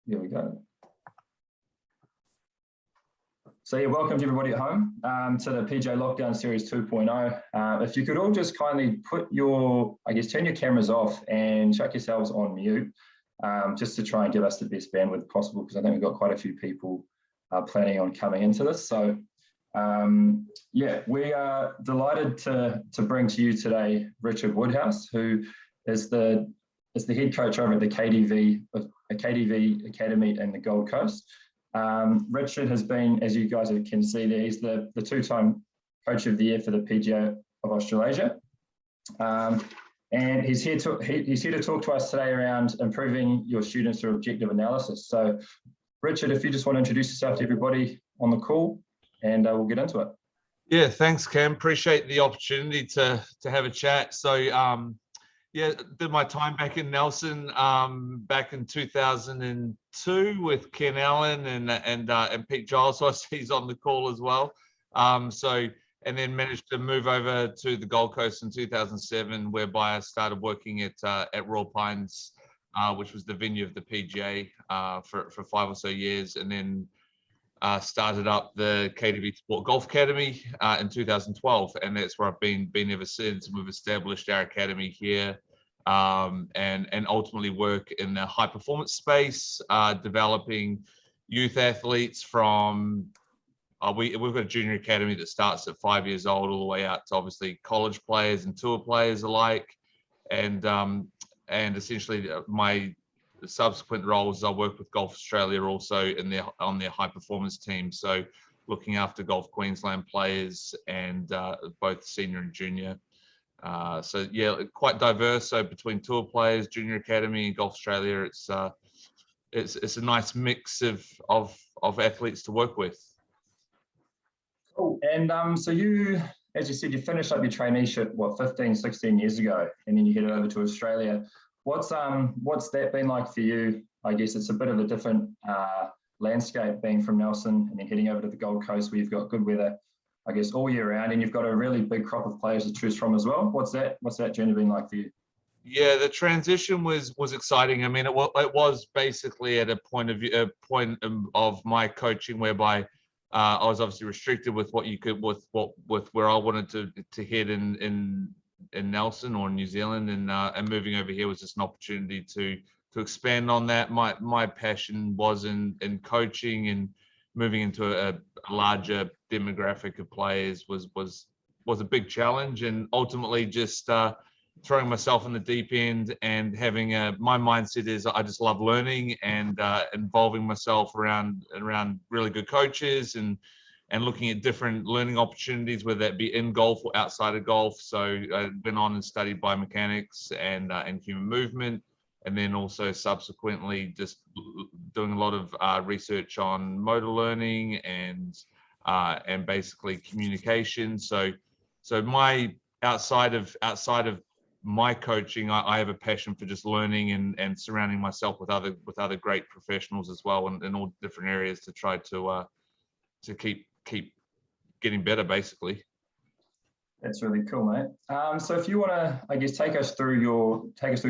There we go. So yeah, welcome to everybody at home to the PGA Lockdown Series 2.0. If you could all just kindly put your, turn your cameras off and chuck yourselves on mute, just to try and give us the best bandwidth possible, because I think we've got quite a few people planning on coming into this. So yeah, we are delighted to bring to you today Richard Woodhouse, who is the head coach over at the KDV Academy in the Gold Coast. Richard has been, as you guys can see there, he's the two-time Coach of the Year for the PGA of Australia. And he's here to talk to us today around improving your students through objective analysis. So, Richard, if you just want to introduce yourself to everybody on the call, and we'll get into it. Yeah, thanks, Cam. Appreciate the opportunity to have a chat. So, yeah, did my time back in Nelson back in 2002 with Ken Allen and Pete Giles. So I see he's on the call as well. And then managed to move over to the Gold Coast in 2007, whereby I started working at Royal Pines, which was the venue of the PGA for 5 or so years, and then started up the KDV Sport Golf Academy in 2012, and that's where I've been ever since. We've established our academy here, and ultimately work in the high performance space, developing youth athletes from. We've got a junior academy that starts at 5 years old all the way out to obviously college players and tour players alike, and essentially my subsequent roles, I work with Golf Australia also on their high performance team, so looking after Golf Queensland players and both senior and junior. So yeah, quite diverse. So between tour players, junior academy, and Golf Australia, it's a nice mix of athletes to work with. Cool. And so you, as you said, you finished up your traineeship, 15, 16 years ago, and then you headed over to Australia. What's that been like for you? I guess it's a bit of a different landscape being from Nelson and then heading over to the Gold Coast, where you've got good weather, I guess, all year round, and you've got a really big crop of players to choose from as well. What's that journey been like for you? Yeah, the transition was exciting. I mean, it was basically at a point of my coaching whereby I was obviously restricted with what you could with where I wanted to head in Nelson or New Zealand, and moving over here was just an opportunity to expand on that. My passion was in coaching, and moving into a larger demographic of players was a big challenge, and ultimately just throwing myself in the deep end and having my mindset is I just love learning and involving myself around really good coaches and looking at different learning opportunities, whether that be in golf or outside of golf. So I went on and studied biomechanics and human movement, and then also subsequently just doing a lot of research on motor learning and basically communication. So my outside of my coaching, I have a passion for just learning and surrounding myself with other great professionals as well, in all different areas to try to keep getting better, basically. That's really cool, mate. So if you want to, I guess, take us through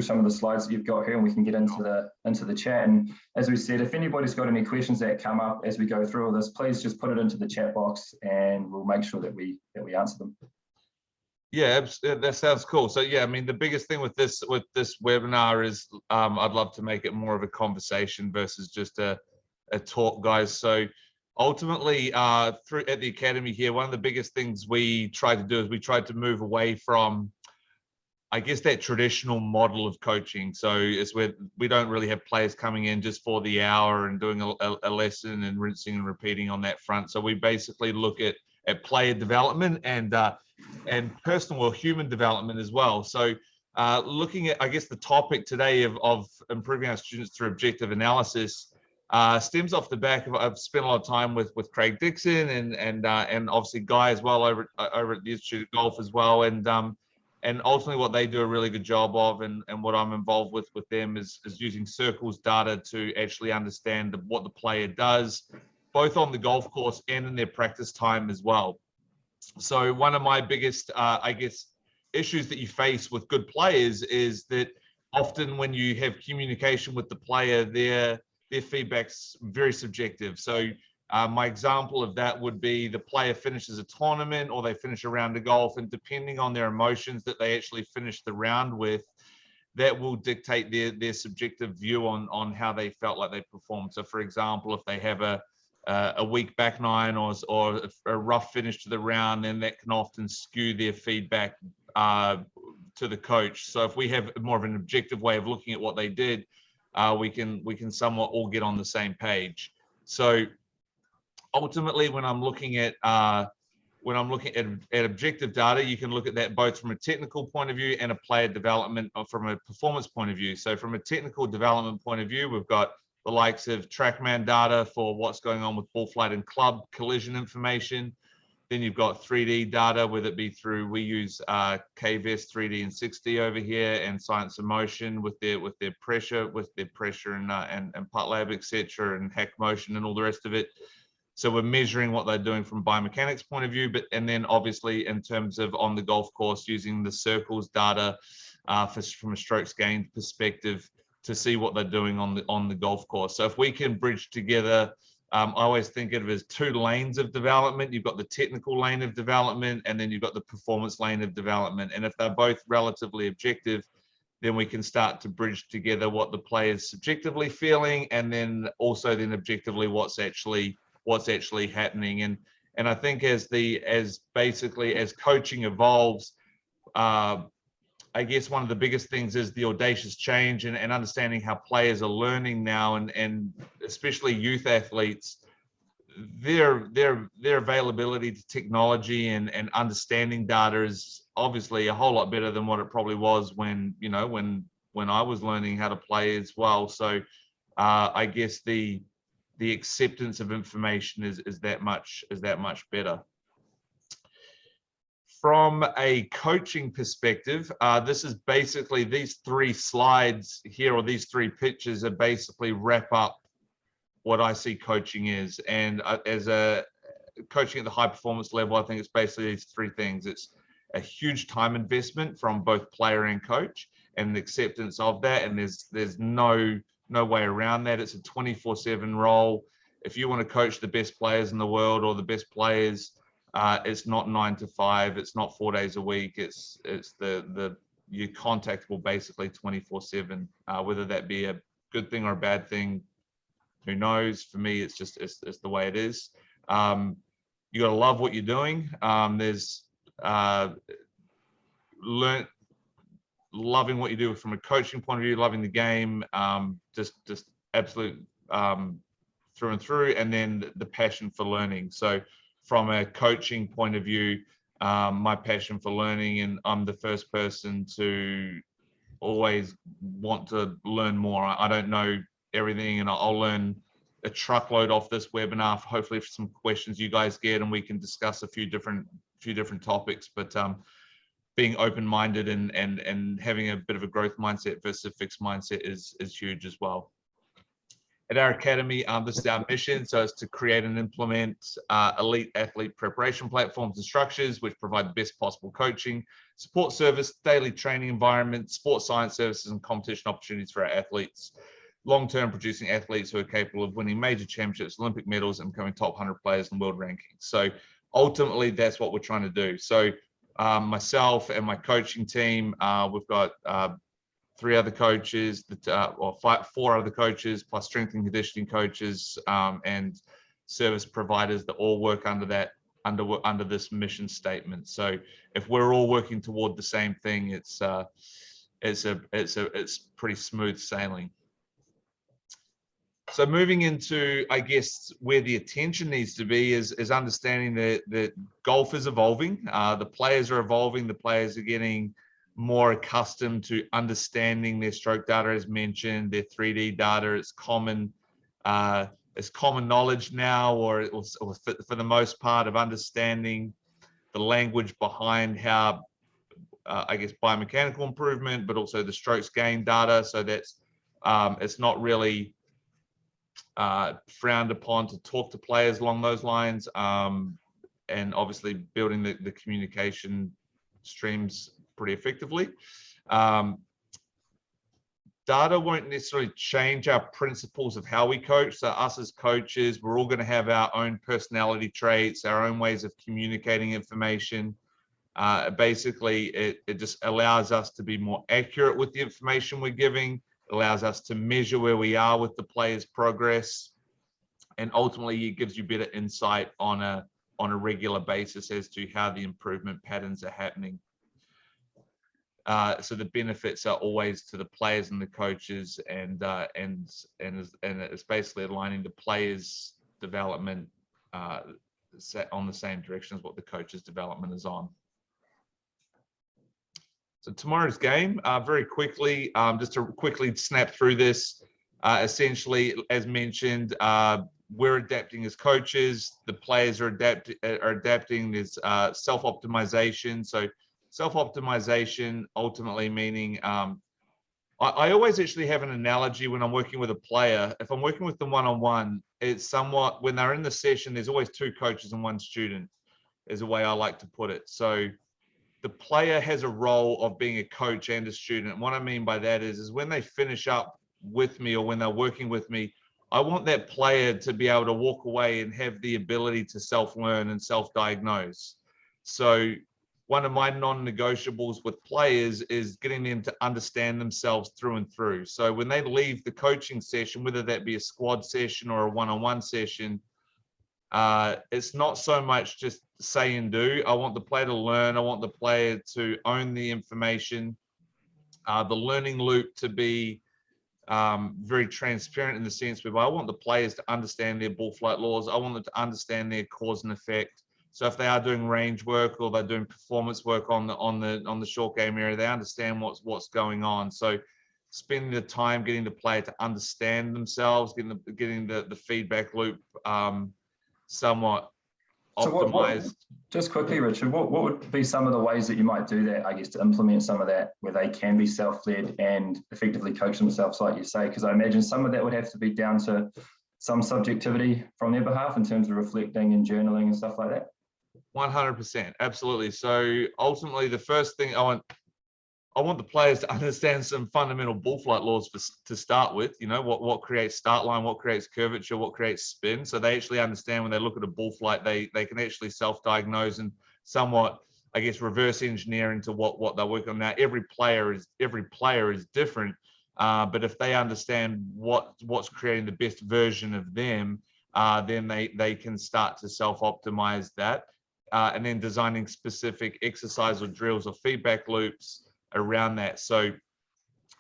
some of the slides that you've got here, and we can get into the chat. And as we said, if anybody's got any questions that come up as we go through all this, please just put it into the chat box, and we'll make sure that we answer them. Yeah, that sounds cool. So yeah, I mean, the biggest thing with this webinar is I'd love to make it more of a conversation versus just a talk, guys. So ultimately, at the academy here, one of the biggest things we tried to do is we tried to move away from, I guess, that traditional model of coaching. So it's where we don't really have players coming in just for the hour and doing a lesson and rinsing and repeating on that front. So we basically look at player development and personal or human development as well. So looking at, I guess, the topic today of improving our students through objective analysis stems off the back of, I've spent a lot of time with Craig Dixon and obviously Guy as well over at the Institute of Golf as well, and ultimately what they do a really good job of, and what I'm involved with them is using circles data to actually understand what the player does, both on the golf course and in their practice time as well. So one of my biggest, I guess, issues that you face with good players is that often when you have communication with the player, their feedback's very subjective. So my example of that would be the player finishes a tournament or they finish a round of golf, and depending on their emotions that they actually finish the round with, that will dictate their subjective view on how they felt like they performed. So for example, if they have a weak back nine or a rough finish to the round, then that can often skew their feedback to the coach. So if we have more of an objective way of looking at what they did, we can somewhat all get on the same page. So ultimately, when I'm looking at objective data, you can look at that both from a technical point of view and a player development, or from a performance point of view. So from a technical development point of view, we've got the likes of TrackMan data for what's going on with ball flight and club collision information. Then you've got 3D data, whether it be through, we use KVS 3D and 6D over here, and Science of Motion with their pressure and Putt Lab, etc., and Hack Motion and all the rest of it. So we're measuring what they're doing from biomechanics point of view, and then obviously in terms of on the golf course, using the circles data from a strokes gained perspective to see what they're doing on the golf course. So if we can bridge together, I always think of it as two lanes of development. You've got the technical lane of development, and then you've got the performance lane of development. And if they're both relatively objective, then we can start to bridge together what the player's subjectively feeling, and then also then objectively what's actually happening. And I think as coaching evolves, I guess one of the biggest things is the audacious change and understanding how players are learning now, and especially youth athletes, their availability to technology and understanding data is obviously a whole lot better than what it probably was when I was learning how to play as well. So I guess the acceptance of information is that much better. From a coaching perspective, this is basically, these three slides here, or these three pictures, are basically wrap up what I see coaching is. And as a coaching at the high performance level, I think it's basically these three things. It's a huge time investment from both player and coach, and the acceptance of that. And there's no way around that. It's a 24/7 role. If you want to coach the best players in the world, or the best players, it's not 9 to 5. It's not 4 days a week. It's you're contactable basically 24/7. Whether that be a good thing or a bad thing, who knows? For me, it's the way it is. You got to love what you're doing. There's loving what you do from a coaching point of view, loving the game, just absolute through and through, and then the passion for learning. So from a coaching point of view, my passion for learning, and I'm the first person to always want to learn more. I don't know everything, and I'll learn a truckload off this webinar, hopefully for some questions you guys get, and we can discuss a few different topics. But being open-minded and having a bit of a growth mindset versus a fixed mindset is huge as well. At our academy, this is our mission. So it's to create and implement elite athlete preparation platforms and structures which provide the best possible coaching, support service, daily training environment, sports science services, and competition opportunities for our athletes. Long-term, producing athletes who are capable of winning major championships, Olympic medals, and becoming top 100 players in world rankings. So ultimately, that's what we're trying to do. So myself and my coaching team, we've got 3 other coaches, or 4 other coaches, plus strength and conditioning coaches, and service providers that all work under this mission statement. So if we're all working toward the same thing, it's pretty smooth sailing. So moving into, I guess, where the attention needs to be is understanding that golf is evolving. The players are evolving. The players are getting more accustomed to understanding their stroke data, as mentioned, their 3D data. It's common knowledge now, or for the most part, of understanding the language behind how, I guess, biomechanical improvement, but also the strokes gain data. So that's it's not really frowned upon to talk to players along those lines, and obviously building the communication streams pretty effectively. data won't necessarily change our principles of how we coach. So us as coaches, we're all going to have our own personality traits, our own ways of communicating information. Basically, it just allows us to be more accurate with the information we're giving, allows us to measure where we are with the players' progress, and ultimately it gives you better insight on a regular basis as to how the improvement patterns are happening. So the benefits are always to the players and the coaches, and it's basically aligning the players' development on the same direction as what the coaches' development is on. So tomorrow's game, very quickly, just to quickly snap through this, essentially, as mentioned, we're adapting as coaches, the players are adapting. There's self-optimization. So self-optimization ultimately meaning, I always actually have an analogy when I'm working with a player. If I'm working with them one-on-one, it's somewhat, when they're in the session, there's always two coaches and one student, is the way I like to put it. So the player has a role of being a coach and a student. And what I mean by that is when they finish up with me or when they're working with me, I want that player to be able to walk away and have the ability to self-learn and self-diagnose. So one of my non-negotiables with players is getting them to understand themselves through and through. So when they leave the coaching session, whether that be a squad session or a one-on-one session, it's not so much just say and do. I want the player to learn. I want the player to own the information, the learning loop to be very transparent in the sense where I want the players to understand their ball flight laws. I want them to understand their cause and effect. So if they are doing range work or they're doing performance work on the short game area, they understand what's going on. So spending the time getting the player to understand themselves, getting the feedback loop somewhat optimized. So just quickly, Richard, what would be some of the ways that you might do that, I guess, to implement some of that where they can be self-led and effectively coach themselves, like you say? Because I imagine some of that would have to be down to some subjectivity from their behalf in terms of reflecting and journaling and stuff like that. 100%, absolutely. So ultimately, the first thing I want the players to understand some fundamental ball flight laws to start with. You know, what creates start line, what creates curvature, what creates spin. So they actually understand when they look at a ball flight, they can actually self-diagnose and somewhat, I guess, reverse engineer into what they're working on. Now, every player is different, but if they understand what's creating the best version of them, then they can start to self-optimize that. And then designing specific exercise or drills or feedback loops around that. So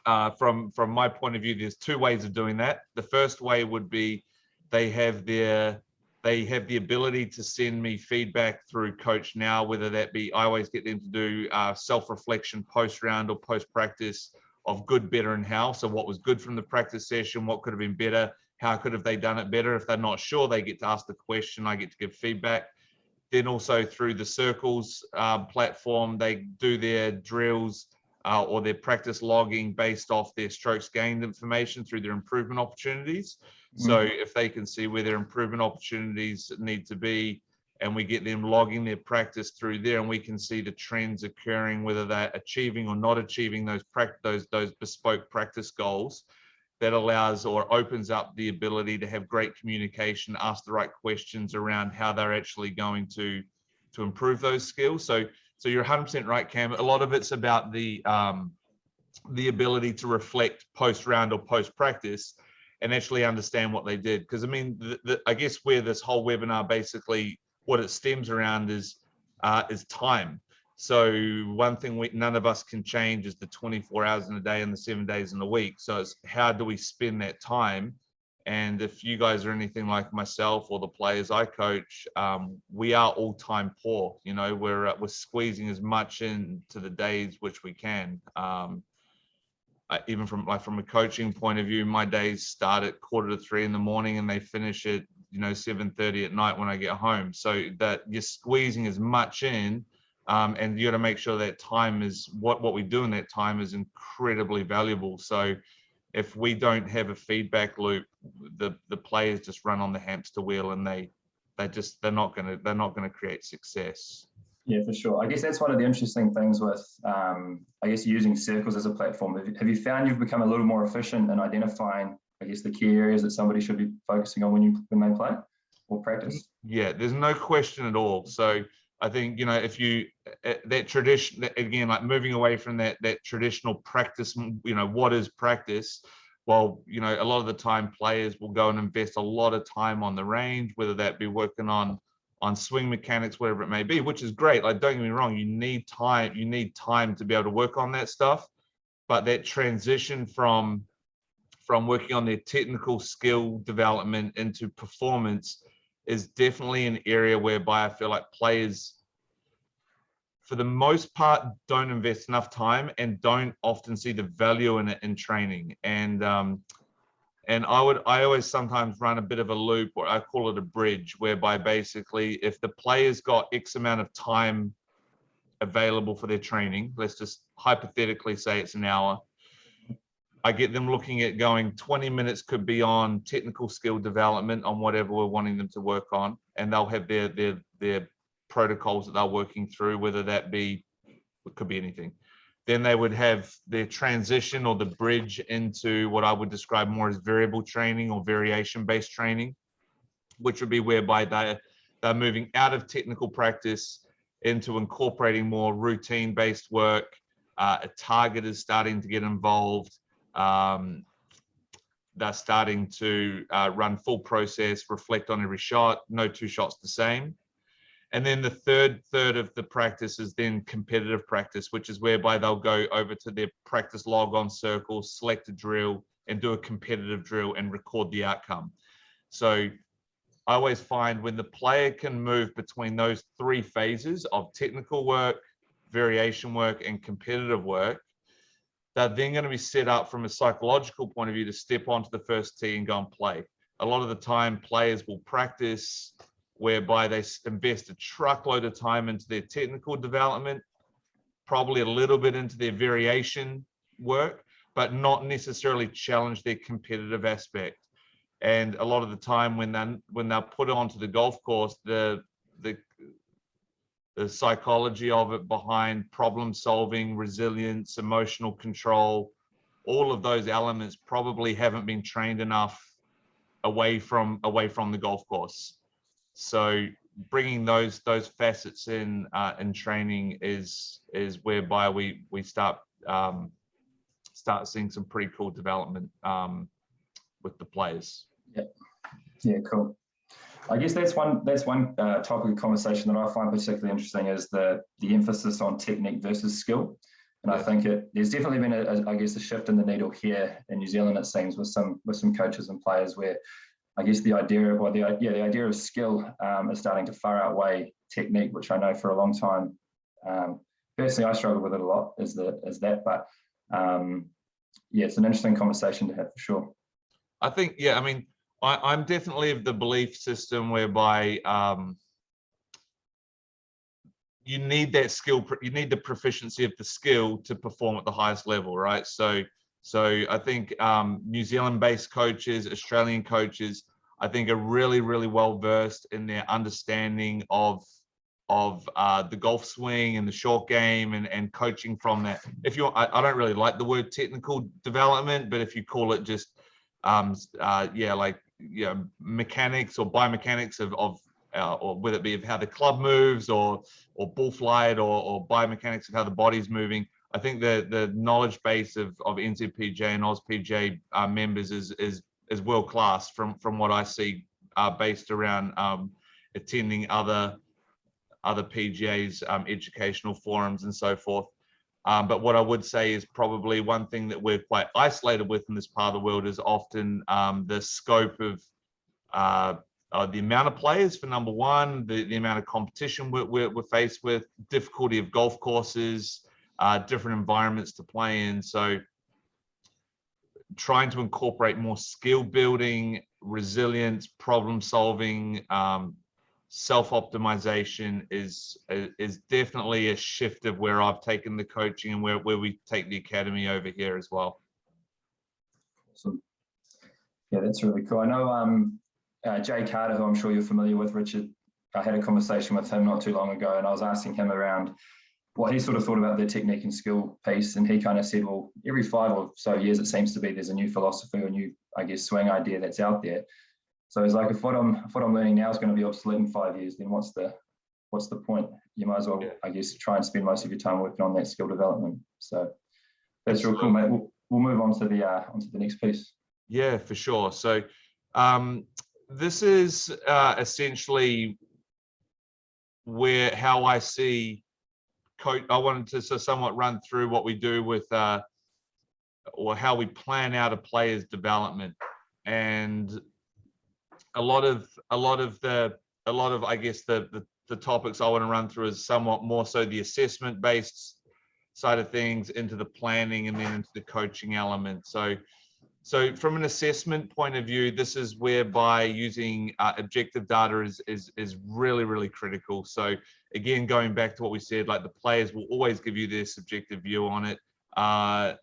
from my point of view, there's two ways of doing that. The first way would be they have the ability to send me feedback through Coach Now, whether that be, I always get them to do self-reflection post-round or post-practice of good, better, and how. So what was good from the practice session, what could have been better, how could have they done it better? If they're not sure, they get to ask the question, I get to give feedback. Then also through the Circles platform, they do their drills or their practice logging based off their strokes gained information through their improvement opportunities. So if they can see where their improvement opportunities need to be, and we get them logging their practice through there, and we can see the trends occurring, whether they're achieving or not achieving those bespoke practice goals, that allows or opens up the ability to have great communication, ask the right questions around how they're actually going to improve those skills. So you're 100% right, Cam. A lot of it's about the ability to reflect post-round or post-practice and actually understand what they did. Because I mean, I guess where this whole webinar basically, what it stems around is time. So one thing none of us can change is the 24 hours in a day and the 7 days in a week. So it's how do we spend that time? And if you guys are anything like myself or the players I coach, we are all time poor. You know, we're squeezing as much into the days which we can. Even from a coaching point of view, my days start at 2:45 in the morning and they finish at 7:30 at night when I get home. So that you're squeezing as much in. And you got to make sure that time is what we do in that time is incredibly valuable. So if we don't have a feedback loop, the players just run on the hamster wheel and they're not going to create success. Yeah, for sure. I guess that's one of the interesting things with, I guess, using circles as a platform. Have you found you've become a little more efficient in identifying, I guess, the key areas that somebody should be focusing on when they play or practice? Yeah, there's no question at all. So I think, if you, that tradition, again, like moving away from that traditional practice, what is practice? Well, a lot of the time players will go and invest a lot of time on the range, whether that be working on swing mechanics, whatever it may be, which is great. Like, don't get me wrong, you need time to be able to work on that stuff. But that transition from working on their technical skill development into performance is definitely an area whereby I feel like players, for the most part, don't invest enough time and don't often see the value in it in training. And I always sometimes run a bit of a loop, or I call it a bridge, whereby basically if the player's got X amount of time available for their training, let's just hypothetically say it's an hour, I get them looking at going 20 minutes could be on technical skill development on whatever we're wanting them to work on, and they'll have their protocols that they're working through, whether that be, it could be anything. Then they would have their transition or the bridge into what I would describe more as variable training or variation-based training, which would be whereby they're moving out of technical practice into incorporating more routine-based work. A target is starting to get involved. They're starting to run full process, reflect on every shot, no two shots the same. And then the third of the practice is then competitive practice, which is whereby they'll go over to their practice log on Circle, select a drill and do a competitive drill and record the outcome. So I always find when the player can move between those three phases of technical work, variation work, and competitive work, they're then going to be set up from a psychological point of view to step onto the first tee and go and play. A lot of the time players will practice whereby they invest a truckload of time into their technical development, probably a little bit into their variation work, but not necessarily challenge their competitive aspect. And a lot of the time when they're put onto the golf course, the psychology of it behind problem solving, resilience, emotional control, all of those elements probably haven't been trained enough away from the golf course. So bringing those facets in training is whereby we start seeing some pretty cool development with the players. Yeah, cool. I guess that's one topic of conversation that I find particularly interesting is the emphasis on technique versus skill. And I think there's definitely been a shift in the needle here in New Zealand, it seems, with some coaches and players where I guess the idea of skill is starting to far outweigh technique, which I know for a long time. Personally, I struggle with it a lot. Is that? But it's an interesting conversation to have for sure. I think, I mean, I'm definitely of the belief system whereby you need that skill, you need the proficiency of the skill to perform at the highest level, right? So I think New Zealand-based coaches, Australian coaches, I think are really, really well versed in their understanding of the golf swing and the short game and coaching from that. If you, I don't really like the word technical development, but if you call it just mechanics or biomechanics of or whether it be of how the club moves or ball flight or biomechanics of how the body's moving, I think the knowledge base of NZPGA and AusPGA members is world class from what I see, based around attending other PGA's educational forums and so forth. But what I would say is probably one thing that we're quite isolated with in this part of the world is often the scope of the amount of players, for number one, the amount of competition we're faced with, difficulty of golf courses, different environments to play in. So trying to incorporate more skill building, resilience, problem solving, self-optimization is definitely a shift of where I've taken the coaching and where we take the academy over here as well. Awesome. Yeah, that's really cool. I know Jay Carter, who I'm sure you're familiar with, Richard, I had a conversation with him not too long ago, and I was asking him around what he sort of thought about the technique and skill piece, and he kind of said, well, every 5 or so years it seems to be there's a new philosophy or new, I guess, swing idea that's out there. So it's like, if what I'm learning now is going to be obsolete in 5 years, then what's the point? You might as well, I guess, try and spend most of your time working on that skill development. So that's real cool, mate. We'll move on to the next piece. Yeah, for sure. So this is essentially how I see coach. I wanted to somewhat run through what we do with or how we plan out a player's development, and a lot of I guess the topics I want to run through is somewhat more so the assessment based side of things into the planning and then into the coaching element. So from an assessment point of view, this is whereby using objective data is really, really critical. So again, going back to what we said, like the players will always give you their subjective view on it. I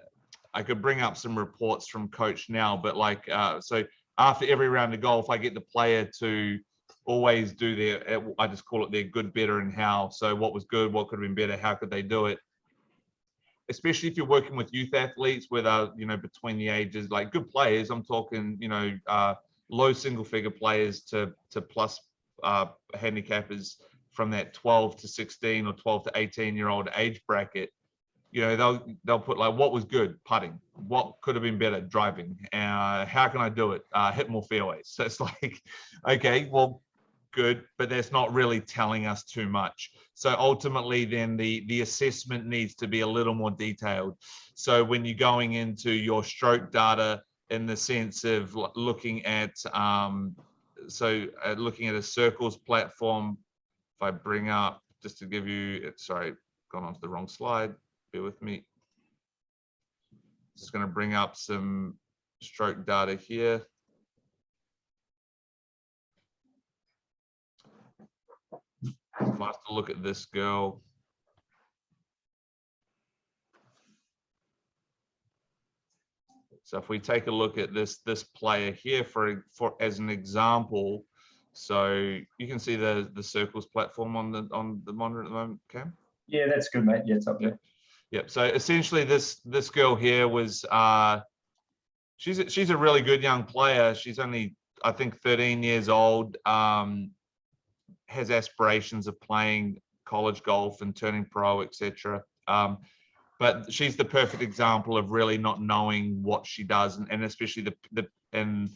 could bring up some reports from coach now, but like, so after every round of golf, I get the player to always do I just call it their good, better, and how. So what was good, what could have been better, how could they do it? Especially if you're working with youth athletes where they're, between the ages, like good players, I'm talking, low single figure players to plus handicappers from that 12 to 16 or 12 to 18-year-old age bracket. They'll put like, what was good? Putting. What could have been better? Driving. How can I do it? Hit more fairways. So it's like, okay, well, good, but that's not really telling us too much. So ultimately then the assessment needs to be a little more detailed. So when you're going into your stroke data in the sense of looking at looking at a circles platform, if I bring up, just to give you, sorry, gone onto the wrong slide, bear with me. Just going to bring up some stroke data here. If I have to look at this girl. So if we take a look at this player here for as an example, so you can see the circles platform on the monitor at the moment, Cam? Yeah, that's good, mate. Yeah, it's up there. Yep. So essentially this girl here was she's a really good young player. She's only, I think, 13 years old. Has aspirations of playing college golf and turning pro, etc. But she's the perfect example of really not knowing what she does, and especially and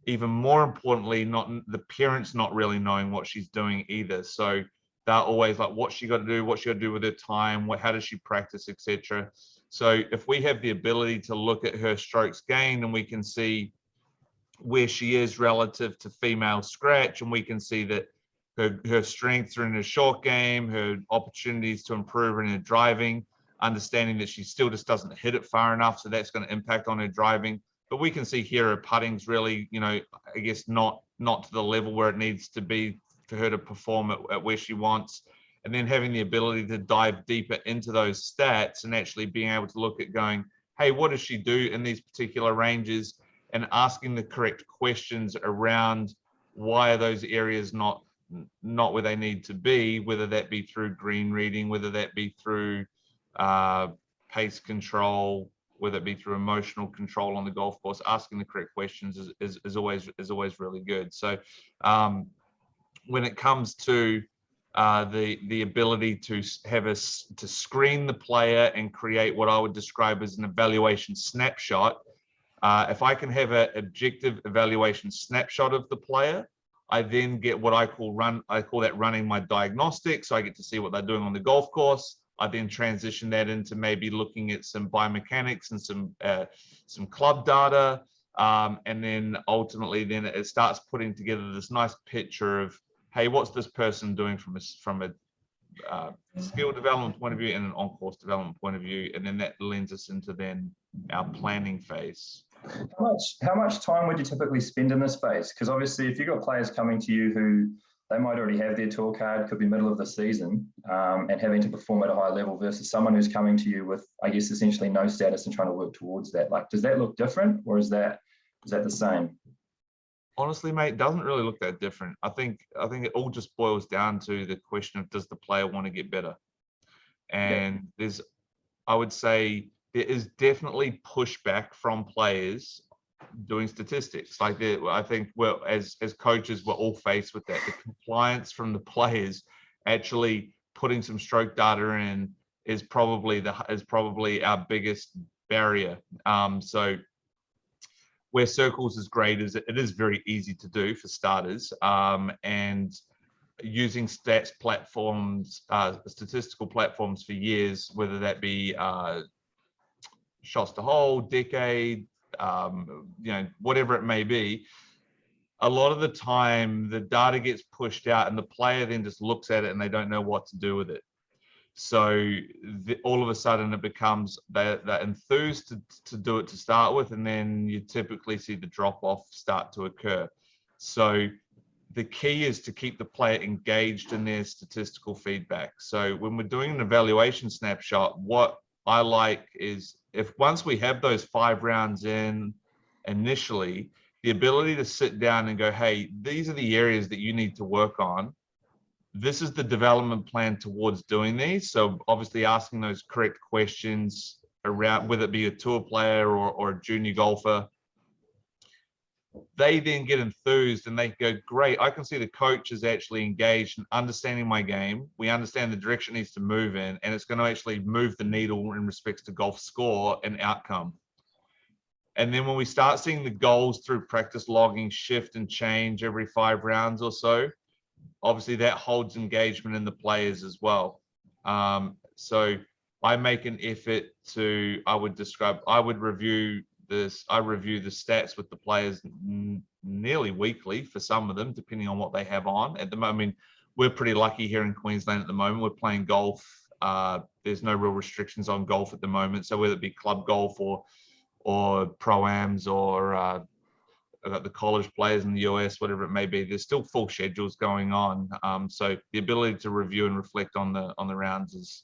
even more importantly, not the parents not really knowing what she's doing either. So they're always like, what's she got to do? What's she got to do with her time? How does she practice, etc. So if we have the ability to look at her strokes gained and we can see where she is relative to female scratch, and we can see that her strengths are in her short game, her opportunities to improve in her driving, understanding that she still just doesn't hit it far enough, so that's going to impact on her driving. But we can see here her putting's really, I guess not to the level where it needs to be for her to perform at where she wants. And then having the ability to dive deeper into those stats and actually being able to look at going, hey, what does she do in these particular ranges, and asking the correct questions around why are those areas not where they need to be, whether that be through green reading, whether that be through pace control, whether it be through emotional control on the golf course. Asking the correct questions is always really good. So when it comes to the ability to to screen the player and create what I would describe as an evaluation snapshot, if I can have an objective evaluation snapshot of the player, I then get what I call that running my diagnostics. So I get to see what they're doing on the golf course. I then transition that into maybe looking at some biomechanics and some club data, and then ultimately then it starts putting together this nice picture of, hey, what's this person doing from a skill development point of view and an on-course development point of view, and then that lends us into then our planning phase. How much time would you typically spend in this phase? Because obviously, if you've got players coming to you who they might already have their tour card, could be middle of the season, and having to perform at a high level versus someone who's coming to you with, I guess, essentially no status and trying to work towards that. Like, does that look different, or is that the same? Honestly, mate, doesn't really look that different. I think it all just boils down to the question of, does the player want to get better? And I would say there is definitely pushback from players doing statistics. Like I think as coaches, we're all faced with that. The compliance from the players actually putting some stroke data in is probably our biggest barrier. So where circles is great is it is very easy to do for starters, and using stats platforms, statistical platforms for years, whether that be shots to hole, decade, whatever it may be. A lot of the time, the data gets pushed out, and the player then just looks at it and they don't know what to do with it. So all of a sudden, it becomes they're enthused to do it to start with, and then you typically see the drop off start to occur. So the key is to keep the player engaged in their statistical feedback. So when we're doing an evaluation snapshot, what I like is, if once we have those 5 rounds in initially, the ability to sit down and go, hey, these are the areas that you need to work on. This is the development plan towards doing these. So obviously asking those correct questions around, whether it be a tour player or a junior golfer, they then get enthused and they go, great, I can see the coach is actually engaged in understanding my game. We understand the direction it needs to move in, and it's going to actually move the needle in respects to golf score and outcome. And then when we start seeing the goals through practice logging shift and change every 5 rounds or so, obviously that holds engagement in the players as well. So I make an effort to, I review the stats with the players nearly weekly for some of them, depending on what they have on. At the moment, we're pretty lucky here in Queensland at the moment. We're playing golf. There's no real restrictions on golf at the moment. So whether it be club golf or pro-ams or the college players in the US, whatever it may be, there's still full schedules going on. So the ability to review and reflect on the rounds is,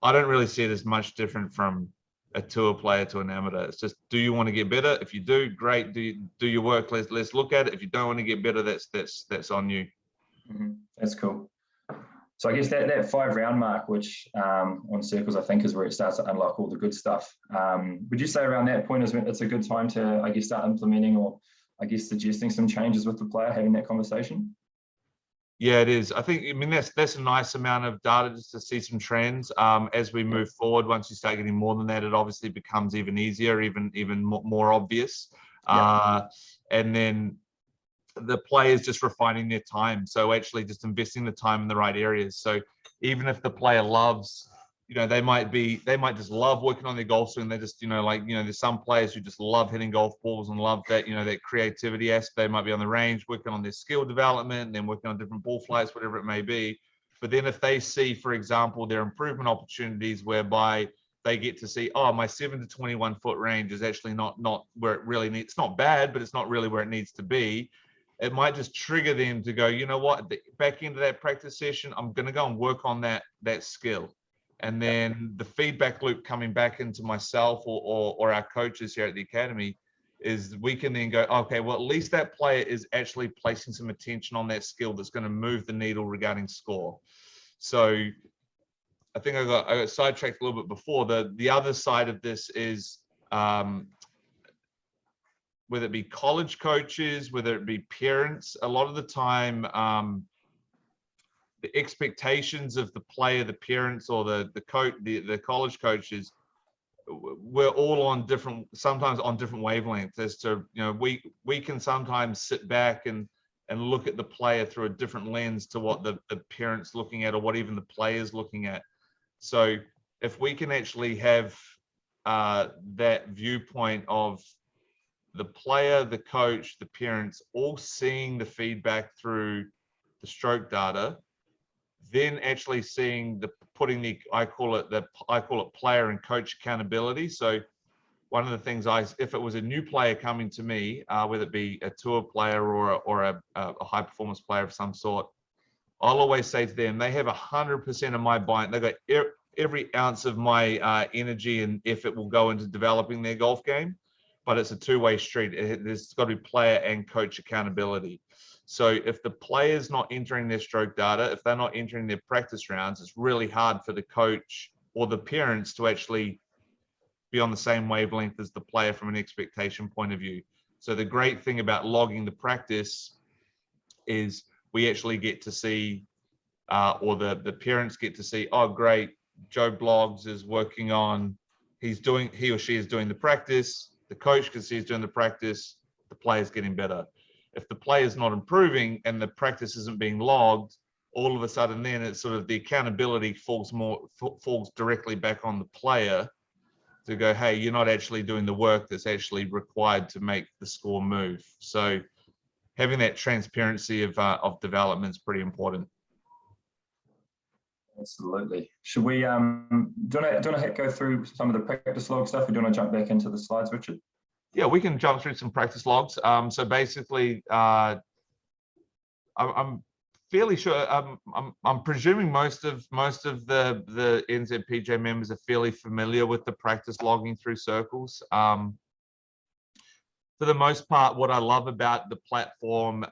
I don't really see it as much different from a tour player to an amateur. It's just, do you want to get better? If you do, great. Do your work. Let's look at it. If you don't want to get better, that's on you. Mm-hmm. That's cool. So I guess that 5-round mark, which on circles, I think is where it starts to unlock all the good stuff. Would you say around that point is when it's a good time to, I guess, start implementing, or I guess suggesting some changes with the player, having that conversation? Yeah, it is. I mean, that's a nice amount of data just to see some trends. As we move forward, once you start getting more than that, it obviously becomes even easier, even more obvious. Yeah. And then the players just refining their time. So actually just investing the time in the right areas. So even if the player loves, they might just love working on their golf swing. They just, there's some players who just love hitting golf balls and love that, that creativity aspect. They might be on the range working on their skill development and then working on different ball flights, whatever it may be. But then if they see, for example, their improvement opportunities whereby they get to see, oh, my 7 to 21 foot range is actually not where it really needs. It's not bad, but it's not really where it needs to be. It might just trigger them to go, you know what, back into that practice session, I'm going to go and work on that skill. And then the feedback loop coming back into myself or our coaches here at the academy is we can then go, okay, well, at least that player is actually placing some attention on that skill that's going to move the needle regarding score. So I think I got sidetracked a little bit before. The other side of this is whether it be college coaches, whether it be parents, a lot of the time, the expectations of the player, the parents, or the coach, the college coaches, we're all sometimes on different wavelengths as to, we can sometimes sit back and look at the player through a different lens to what the parents looking at, or what even the players looking at. So if we can actually have that viewpoint of the player, the coach, the parents all seeing the feedback through the stroke data, then actually seeing I call it player and coach accountability. So one of the things if it was a new player coming to me, whether it be a tour player or a high performance player of some sort, I'll always say to them, they have 100% of my buy-in. They've got every ounce of my energy and effort will go into developing their golf game. but it's a two-way street. There's got to be player and coach accountability. So if the player's not entering their stroke data, if they're not entering their practice rounds, it's really hard for the coach or the parents to actually be on the same wavelength as the player from an expectation point of view. So the great thing about logging the practice is we actually get to see, or the parents get to see, oh great, Joe Bloggs is working on, he or she is doing the practice, the coach can see he's doing the practice, the player's getting better. If the player's not improving and the practice isn't being logged, all of a sudden then it's sort of the accountability falls directly back on the player to go, hey, you're not actually doing the work that's actually required to make the score move. So having that transparency of development is pretty important. Absolutely. Should we, do you want to go through some of the practice log stuff, or do you want to jump back into the slides, Richard? Yeah, we can jump through some practice logs. So basically, I'm fairly sure, I'm presuming most of the NZPJ members are fairly familiar with the practice logging through circles. For the most part, what I love about the platform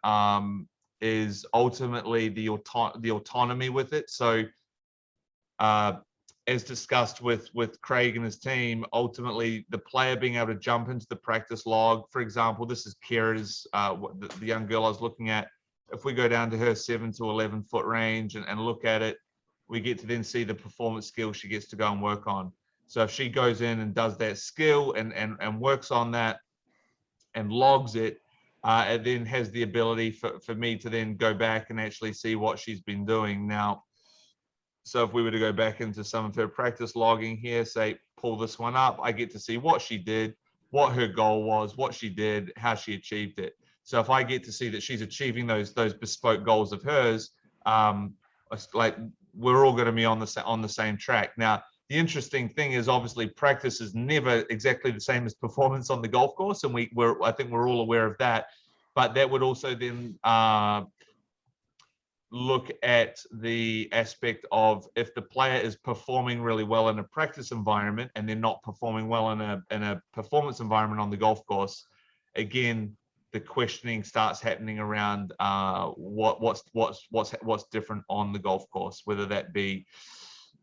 is ultimately the autonomy with it. So as discussed with Craig and his team, ultimately the player being able to jump into the practice log. For example, this is Kira's, the young girl I was looking at. If we go down to her 7 to 11 foot range and look at it, we get to then see the performance skill she gets to go and work on. So if she goes in and does that skill and works on that and logs it, it then has the ability for me to then go back and actually see what she's been doing. Now, so if we were to go back into some of her practice logging here, say, pull this one up, I get to see what she did, what her goal was, what she did, how she achieved it. So if I get to see that she's achieving those bespoke goals of hers, like we're all going to be on the same track. Now, the interesting thing is obviously practice is never exactly the same as performance on the golf course, and I think we're all aware of that. But that would also then look at the aspect of if the player is performing really well in a practice environment and they're not performing well in a performance environment on the golf course, again, the questioning starts happening around what's different on the golf course, whether that be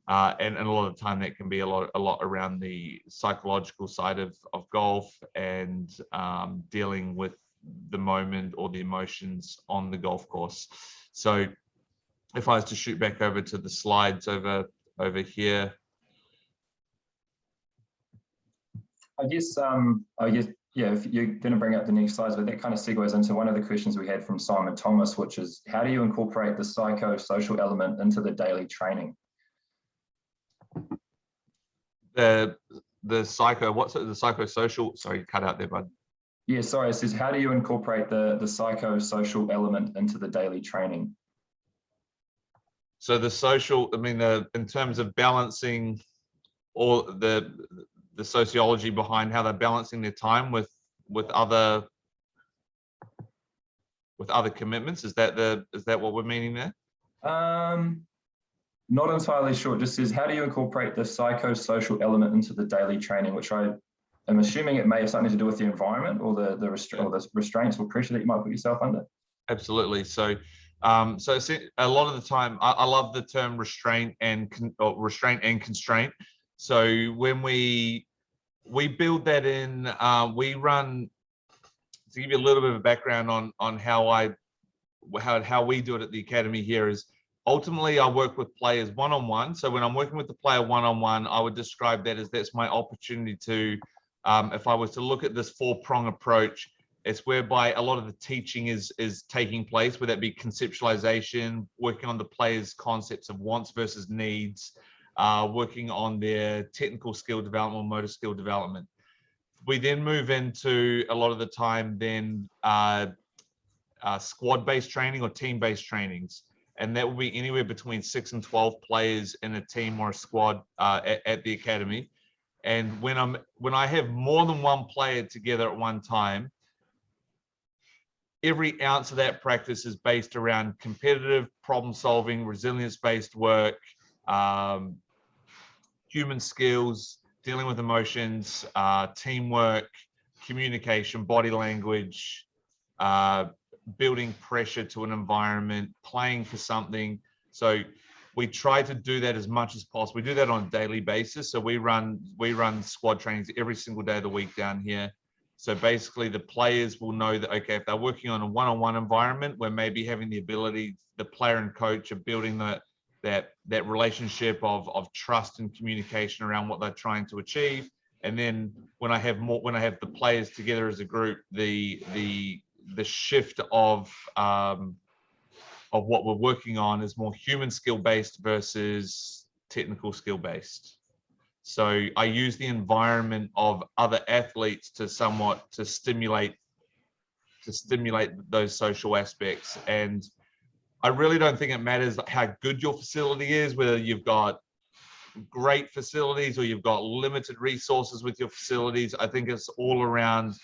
and a lot of the time that can be a lot around the psychological side of golf and dealing with the moment or the emotions on the golf course. So if I was to shoot back over to the slides over here. I guess, yeah, if you're going to bring up the next slides, but that kind of segues into one of the questions we had from Simon Thomas, which is how do you incorporate the psychosocial element into the daily training? The psychosocial, sorry, you cut out there, bud. Yeah, sorry, it says, how do you incorporate the psychosocial element into the daily training? So the social, I mean, in terms of balancing all the sociology behind how they're balancing their time with other commitments, is that what we're meaning there? Not entirely sure. It just says, how do you incorporate the psychosocial element into the daily training, which I'm assuming it may have something to do with the environment or the restraints or pressure that you might put yourself under. Absolutely. So so a lot of the time, I love the term restraint and constraint. So when we build that in, we run, to give you a little bit of a background on how we do it at the academy here is, ultimately I work with players one-on-one. So when I'm working with the player one-on-one, I would describe that as that's my opportunity to, if I was to look at this 4-prong approach, it's whereby a lot of the teaching is taking place, whether that be conceptualization, working on the player's concepts of wants versus needs, working on their technical skill development, motor skill development. We then move into a lot of the time then squad-based training or team-based trainings. And that will be anywhere between 6 and 12 players in a team or a squad at the academy. And when I have more than one player together at one time, every ounce of that practice is based around competitive problem solving, resilience-based work, human skills, dealing with emotions, teamwork, communication, body language, building pressure to an environment, playing for something. So we try to do that as much as possible. We do that on a daily basis. So we run squad trainings every single day of the week down here. So basically the players will know that, okay, if they're working on a one-on-one environment where maybe having the ability, the player and coach are building that relationship of trust and communication around what they're trying to achieve. And then when I have the players together as a group, the shift of what we're working on is more human skill based versus technical skill based. So I use the environment of other athletes to stimulate those social aspects. And I really don't think it matters how good your facility is, whether you've got great facilities or you've got limited resources with your facilities. I think it's all around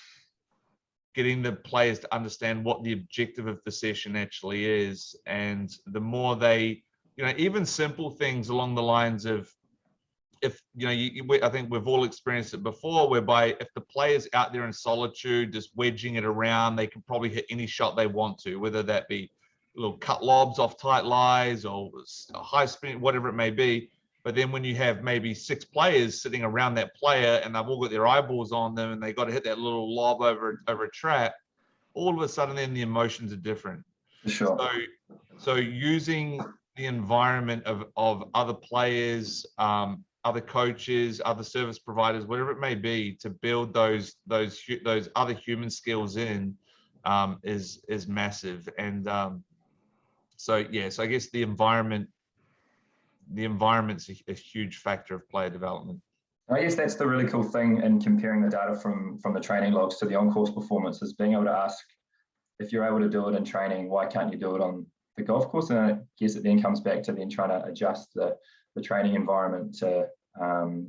getting the players to understand what the objective of the session actually is. And the more they, even simple things along the lines of, if, I think we've all experienced it before, whereby if the player's out there in solitude, just wedging it around, they can probably hit any shot they want to, whether that be little cut lobs off tight lies or high spin, whatever it may be. But then when you have maybe 6 players sitting around that player and they've all got their eyeballs on them and they got to hit that little lob over a trap, all of a sudden then the emotions are different. Sure. So using the environment of other players, other coaches, other service providers, whatever it may be, to build those other human skills in is massive. And so I guess the environment's a huge factor of player development. I guess that's the really cool thing in comparing the data from the training logs to the on-course performance, is being able to ask, if you're able to do it in training, why can't you do it on the golf course? And I guess it then comes back to then trying to adjust the training environment to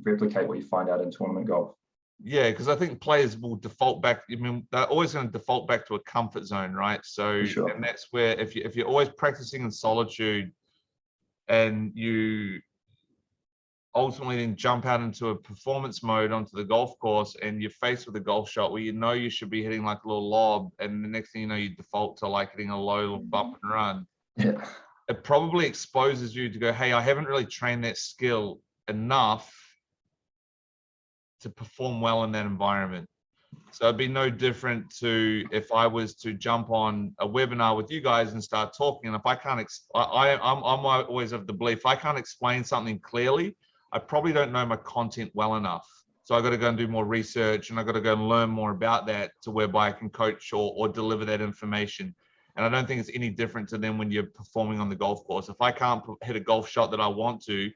replicate what you find out in tournament golf. Yeah, because I think players will default back. I mean, they're always going to default back to a comfort zone, right? So, sure. And that's where if you're always practicing in solitude, and you ultimately then jump out into a performance mode onto the golf course, and you're faced with a golf shot where you should be hitting like a little lob, and the next thing you know, you default to like hitting a low little bump and run. Yeah. It probably exposes you to go, hey, I haven't really trained that skill enough to perform well in that environment. So it'd be no different to if I was to jump on a webinar with you guys and start talking. And if I can't, I'm always of the belief, if I can't explain something clearly, I probably don't know my content well enough. So I got to go and do more research, and I got to go and learn more about that to whereby I can coach or deliver that information. And I don't think it's any different to them when you're performing on the golf course. If I can't hit a golf shot that I want to,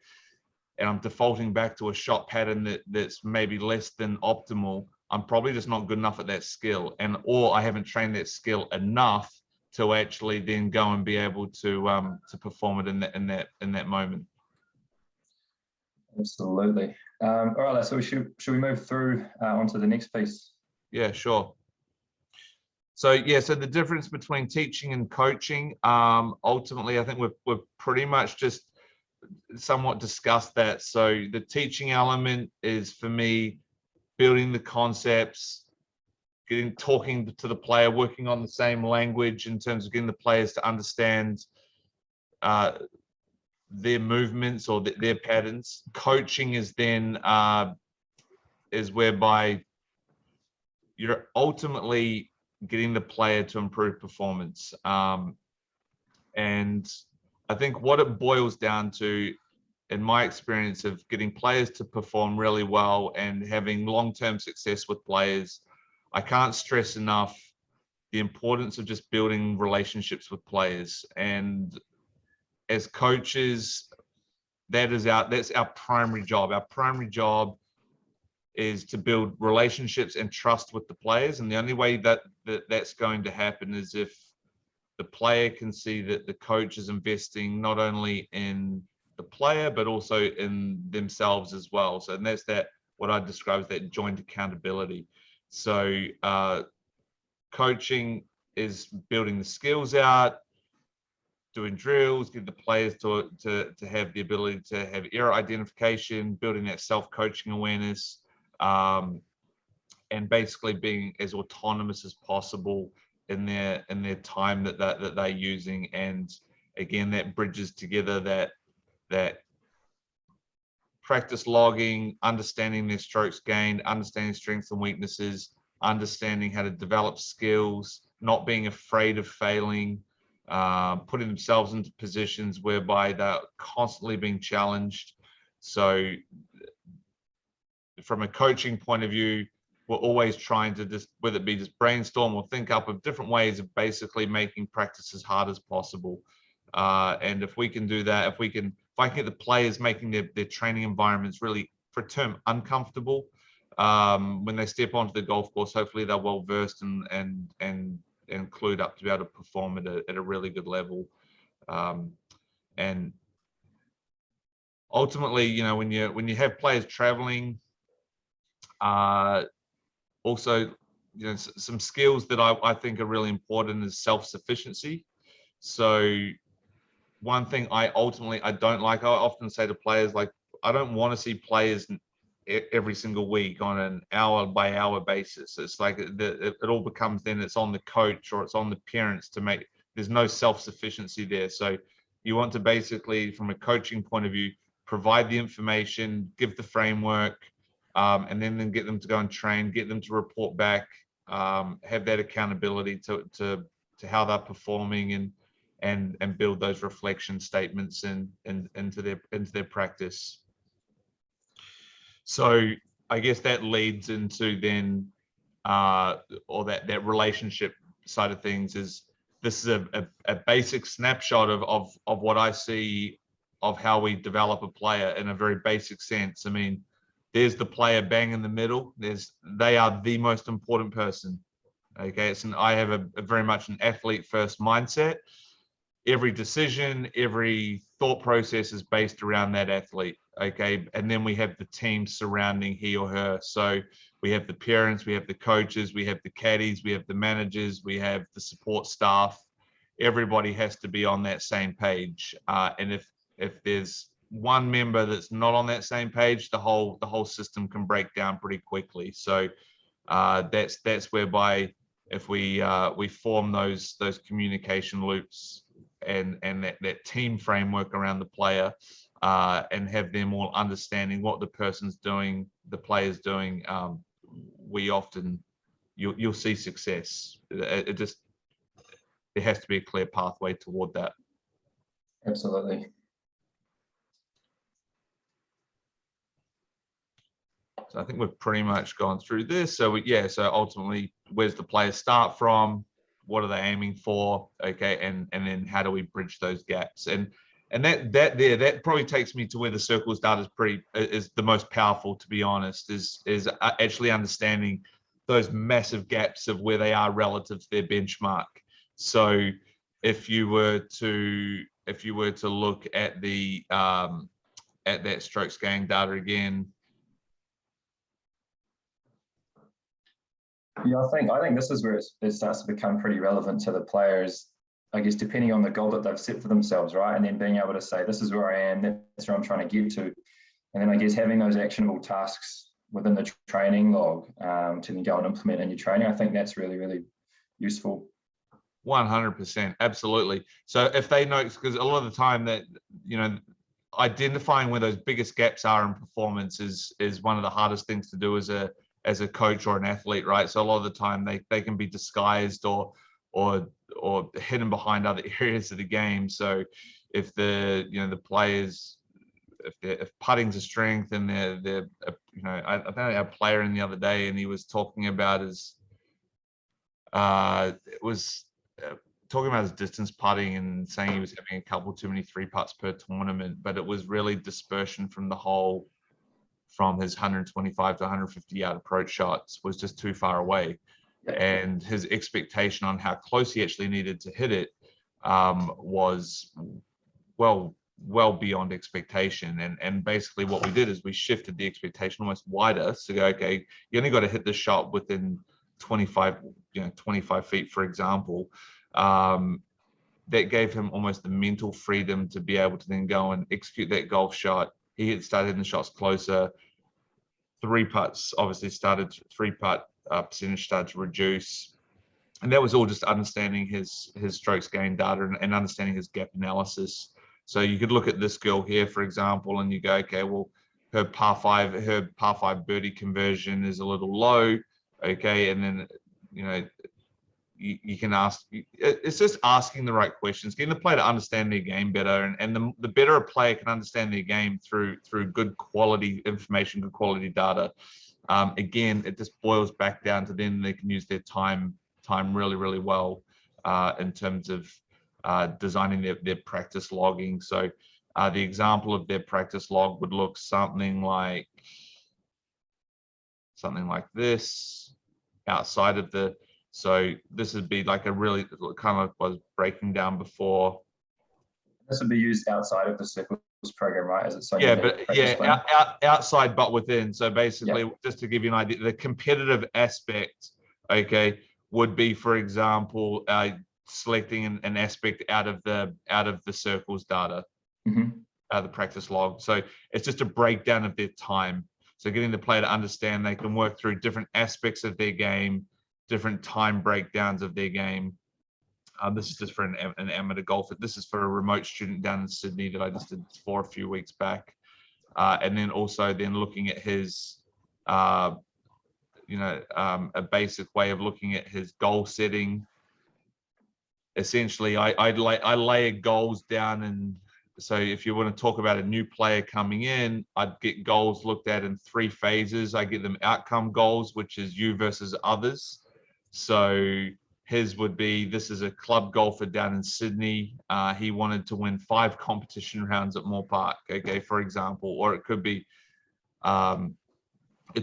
and I'm defaulting back to a shot pattern that's maybe less than optimal, I'm probably just not good enough at that skill, or I haven't trained that skill enough to actually then go and be able to perform it in that moment. Absolutely. All right, so should we move through onto the next piece? Yeah, sure. So so the difference between teaching and coaching, ultimately, I think we've pretty much just somewhat discussed that. So the teaching element is, for me, building the concepts, talking to the player, working on the same language in terms of getting the players to understand their movements or their patterns. Coaching is then is whereby you're ultimately getting the player to improve performance. And I think what it boils down to, in my experience of getting players to perform really well and having long-term success with players, I can't stress enough the importance of just building relationships with players. And as coaches, that's our primary job. Our primary job is to build relationships and trust with the players. And the only way that's going to happen is if the player can see that the coach is investing not only in the player, but also in themselves as well. So, and that's what I describe as that joint accountability. So coaching is building the skills out, doing drills, get the players to have the ability to have error identification, building that self-coaching awareness, and basically being as autonomous as possible in their time that they're using. And again, that bridges together that practice logging, understanding their strokes gained, understanding strengths and weaknesses, understanding how to develop skills, not being afraid of failing, putting themselves into positions whereby they're constantly being challenged. So from a coaching point of view, we're always trying to just, whether it be just brainstorm or think up of different ways of basically making practice as hard as possible. And if we can do that, if I can get the players making their training environments really, for a term, uncomfortable, when they step onto the golf course, hopefully they're well versed and clued up to be able to perform at a really good level. And ultimately, you know, when you have players traveling, also, you know, some skills that I think are really important is self-sufficiency. So one thing I don't like, I often say to players, like, I don't want to see players every single week on an hour by hour basis. It's like it all becomes, then it's on the coach or it's on the parents to make, there's no self-sufficiency there. So you want to basically, from a coaching point of view, provide the information, give the framework, and then get them to go and train, get them to report back, have that accountability to how they're performing, and build those reflection statements into their practice. So I guess that leads into then, or that relationship side of things is, this is a basic snapshot of what I see of how we develop a player in a very basic sense. I mean, there's the player bang in the middle. They are the most important person. Okay, I have a very much an athlete first mindset. Every decision, every thought process is based around that athlete. Okay, and then we have the team surrounding he or her. So we have the parents, we have the coaches, we have the caddies, we have the managers, we have the support staff. Everybody has to be on that same page. And if there's one member that's not on that same page, the whole system can break down pretty quickly. So that's whereby, if we form those communication loops and that team framework around the player, and have them all understanding what the person's doing, the player's doing, you'll see success. There has to be a clear pathway toward that. Absolutely. So I think we've pretty much gone through this. So so ultimately, where's the players start from? What are they aiming for? Okay, and then how do we bridge those gaps? And that probably takes me to where the circles data is the most powerful, to be honest, is actually understanding those massive gaps of where they are relative to their benchmark. So if you were to look at that strokes gained data again. Yeah, I think this is where it starts to become pretty relevant to the players, I guess, depending on the goal that they've set for themselves, right? And then being able to say, this is where I am, that's where I'm trying to get to. And then I guess having those actionable tasks within the training log to then go and implement in your training, I think that's really, really useful. 100%, absolutely. So if they know, because a lot of the time that, you know, identifying where those biggest gaps are in performance is one of the hardest things to do as a coach or an athlete, right? So a lot of the time they can be disguised or hidden behind other areas of the game. So if the players, if putting's a strength and they're you know, I think I had a player in the other day and he was talking about his talking about his distance putting and saying he was having a couple too many 3-putts per tournament, but it was really dispersion from the hole, from his 125 to 150 yard approach shots was just too far away. And his expectation on how close he actually needed to hit it was well beyond expectation. And basically what we did is we shifted the expectation almost wider to go, okay, you only got to hit the shot within 25 feet, for example. That gave him almost the mental freedom to be able to then go and execute that golf shot. He had started hitting the shots closer. 3 putts, obviously started 3-putt percentage started to reduce. And that was all just understanding his strokes gain data and understanding his gap analysis. So you could look at this girl here, for example, and you go, okay, well, her par five birdie conversion is a little low, okay, and then you can ask. It's just asking the right questions, getting the player to understand their game better, and the better a player can understand their game through good quality information, good quality data. Again, it just boils back down to then they can use their time really, really well in terms of designing their practice logging. So the example of their practice log would look something like this outside of the, so this would be like a really kind of was breaking down before. This would be used outside of the circles program, right? As it's outside but within. So basically, just to give you an idea, the competitive aspect, okay, would be, for example, selecting an aspect out of the circles data, the practice log. So it's just a breakdown of their time. So getting the player to understand they can work through different aspects of their game, different time breakdowns of their game. This is just for an amateur golfer. This is for a remote student down in Sydney that I just did for a few weeks back. And then also then looking at his, a basic way of looking at his goal setting. Essentially, I layer goals down, and so if you want to talk about a new player coming in, I'd get goals looked at in 3 phases. I get them outcome goals, which is you versus others. So his would be, this is a club golfer down in Sydney. He wanted to win 5 competition rounds at Moore Park, okay, for example. Or it could be a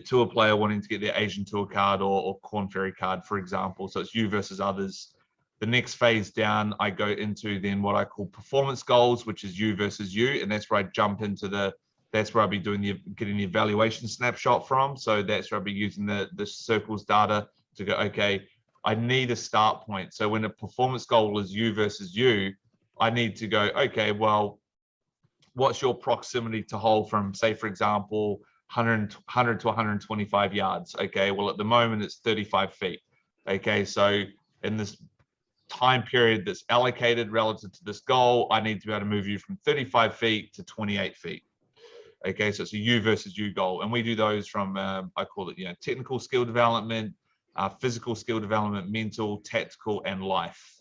tour player wanting to get their Asian Tour card or Corn Ferry card, for example. So it's you versus others. The next phase down, I go into then what I call performance goals, which is you versus you. And that's where I jump into that's where I'll be doing getting the evaluation snapshot from. So that's where I'll be using the circles data to go, okay, I need a start point. So when a performance goal is you versus you, I need to go, okay, well, what's your proximity to hole from, say, for example, 100 to 125 yards? Okay, well, at the moment, it's 35 feet. Okay, so in this time period that's allocated relative to this goal, I need to be able to move you from 35 feet to 28 feet. Okay, so it's a you versus you goal. And we do those from, I call it, technical skill development, physical skill development, mental, tactical, and life.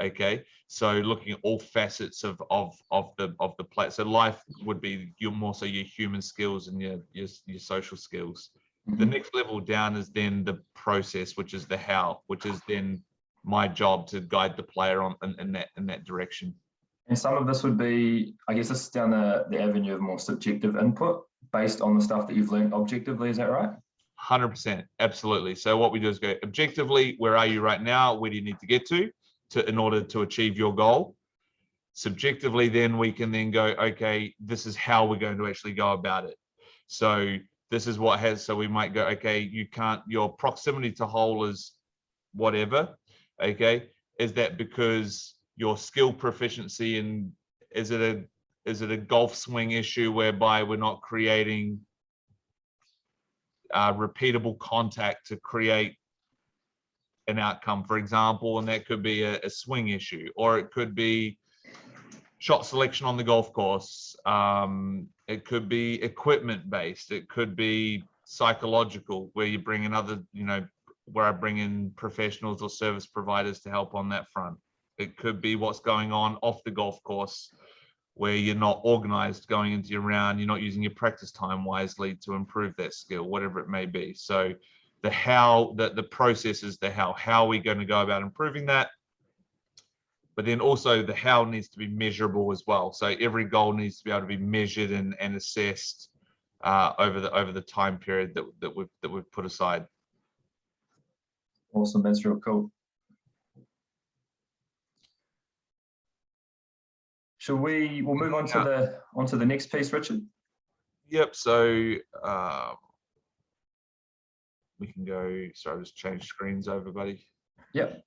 Okay, so looking at all facets of the play. So life would be more so your human skills and your social skills. The next level down is then the process, which is the how, which is then my job to guide the player on in that direction. And some of this would be, I guess, this is down the avenue of more subjective input based on the stuff that you've learned objectively. Is that right? 100%, absolutely. So what we do is go objectively, where are you right now? Where do you need to get to in order to achieve your goal? Subjectively, then we can then go, okay, this is how we're going to actually go about it. So this is what has, so we might go, okay, your proximity to hole is whatever. Okay, is that because your skill proficiency, and is it a golf swing issue whereby we're not creating repeatable contact to create an outcome, for example, and that could be a swing issue, or it could be shot selection on the golf course. It could be equipment based. It could be psychological, where you bring in other, where I bring in professionals or service providers to help on that front. It could be what's going on off the golf course, where you're not organized going into your round, you're not using your practice time wisely to improve that skill, whatever it may be. So the how, the process is the how. How are we going to go about improving that? But then also the how needs to be measurable as well. So every goal needs to be able to be measured and assessed over the time period that we've put aside. Awesome, that's real cool. We'll move on to the next piece, Richard? Yep, so we can go, sorry, I'll just change screens over, buddy. Yep,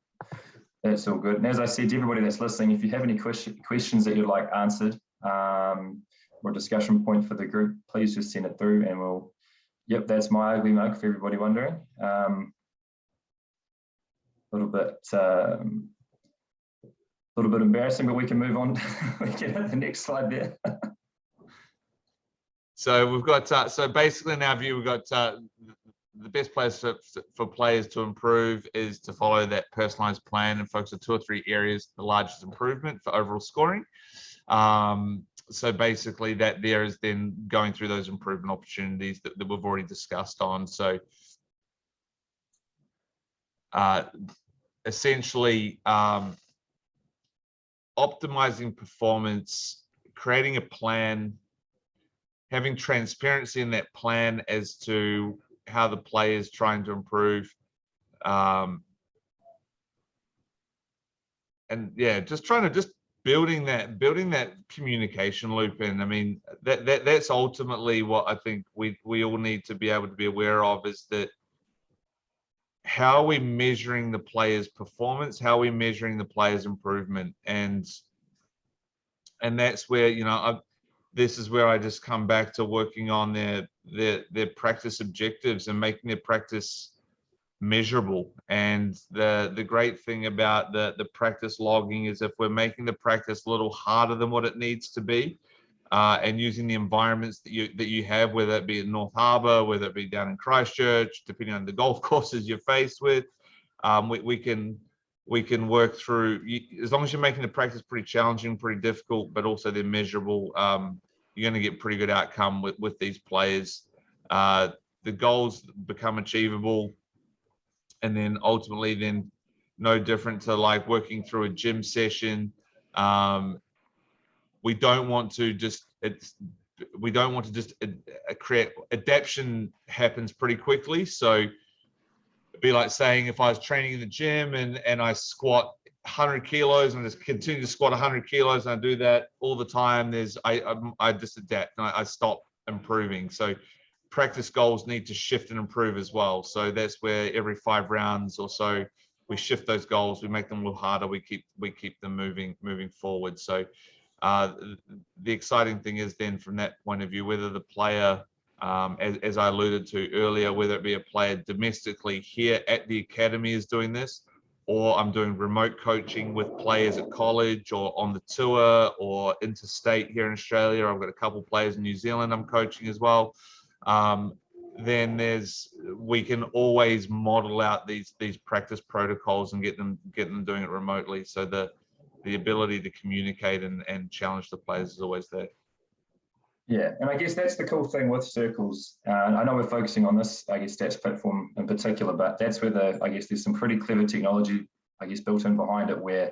that's all good. And as I said to everybody that's listening, if you have any questions that you'd like answered, or a discussion point for the group, please just send it through and yep, that's my ugly mug for everybody wondering. little bit embarrassing, but we can move on. We can hit the next slide there. So we've got, so basically in our view, we've got the best place for players to improve is to follow that personalized plan and focus on 2 or 3 areas, the largest improvement for overall scoring. So basically that there is then going through those improvement opportunities that we've already discussed on. So essentially optimizing performance, creating a plan, having transparency in that plan as to how the player is trying to improve, and yeah, just building that communication loop in. I mean, that's ultimately what I think we all need to be able to be aware of, is that how are we measuring the player's performance, how are we measuring the player's improvement, and that's where, you know, this is where I just come back to working on their practice objectives and making their practice measurable. And the great thing about the practice logging is if we're making the practice a little harder than what it needs to be, and using the environments that you have, whether it be at North Harbour, whether it be down in Christchurch, depending on the golf courses you're faced with, we can work through, as long as you're making the practice pretty challenging, pretty difficult, but also they're measurable, you're going to get pretty good outcome with these players. The goals become achievable, and then ultimately then no different to like working through a gym session. We don't want to just create adaptation happens pretty quickly. So it'd be like saying if I was training in the gym and I squat 100 kilos and just continue to squat 100 kilos and I do that all the time, I just adapt and I stop improving. So practice goals need to shift and improve as well. So that's where every 5 rounds or so we shift those goals, we make them a little harder, we keep them moving forward. So the exciting thing is then from that point of view, whether the player, as I alluded to earlier, whether it be a player domestically here at the academy is doing this, or I'm doing remote coaching with players at college or on the tour or interstate here in Australia. I've got a couple players in New Zealand I'm coaching as well. Then we can always model out these practice protocols and get them doing it remotely. So the ability to communicate and challenge the players is always there. Yeah, and I guess that's the cool thing with circles. I know we're focusing on this, I guess, stats platform in particular, but that's where I guess there's some pretty clever technology, I guess, built in behind it, where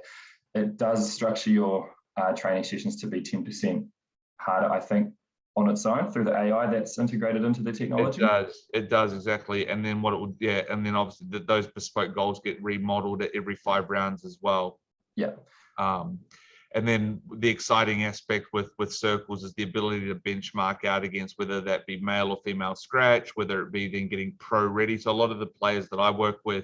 it does structure your training sessions to be 10% harder, I think, on its own through the AI that's integrated into the technology. It does exactly. And then what it would, yeah, and then obviously those bespoke goals get remodeled at every 5 rounds as well. Yeah. And then the exciting aspect with circles is the ability to benchmark out against whether that be male or female scratch, whether it be then getting pro ready. So a lot of the players that I work with,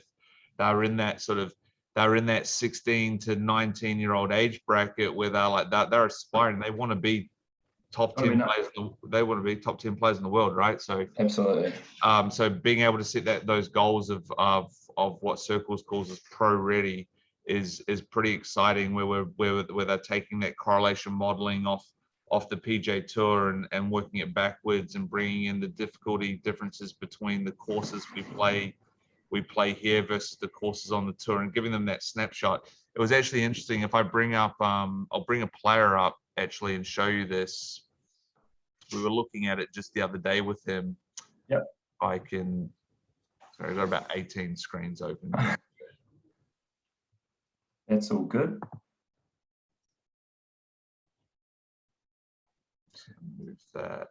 they're in that 16 to 19-year-old age bracket where they're aspiring, they want to be top 10 players. They want to be top 10 players in the world, right? So absolutely. So being able to set those goals of what circles calls as pro ready is pretty exciting, where they're taking that correlation modeling off the PGA Tour and working it backwards and bringing in the difficulty differences between the courses we play here versus the courses on the tour, and giving them that snapshot. It was actually interesting. If I bring up, I'll bring a player up actually and show you this. We were looking at it just the other day with him. Yep. Sorry, I've got about 18 screens open. That's all good. So move that.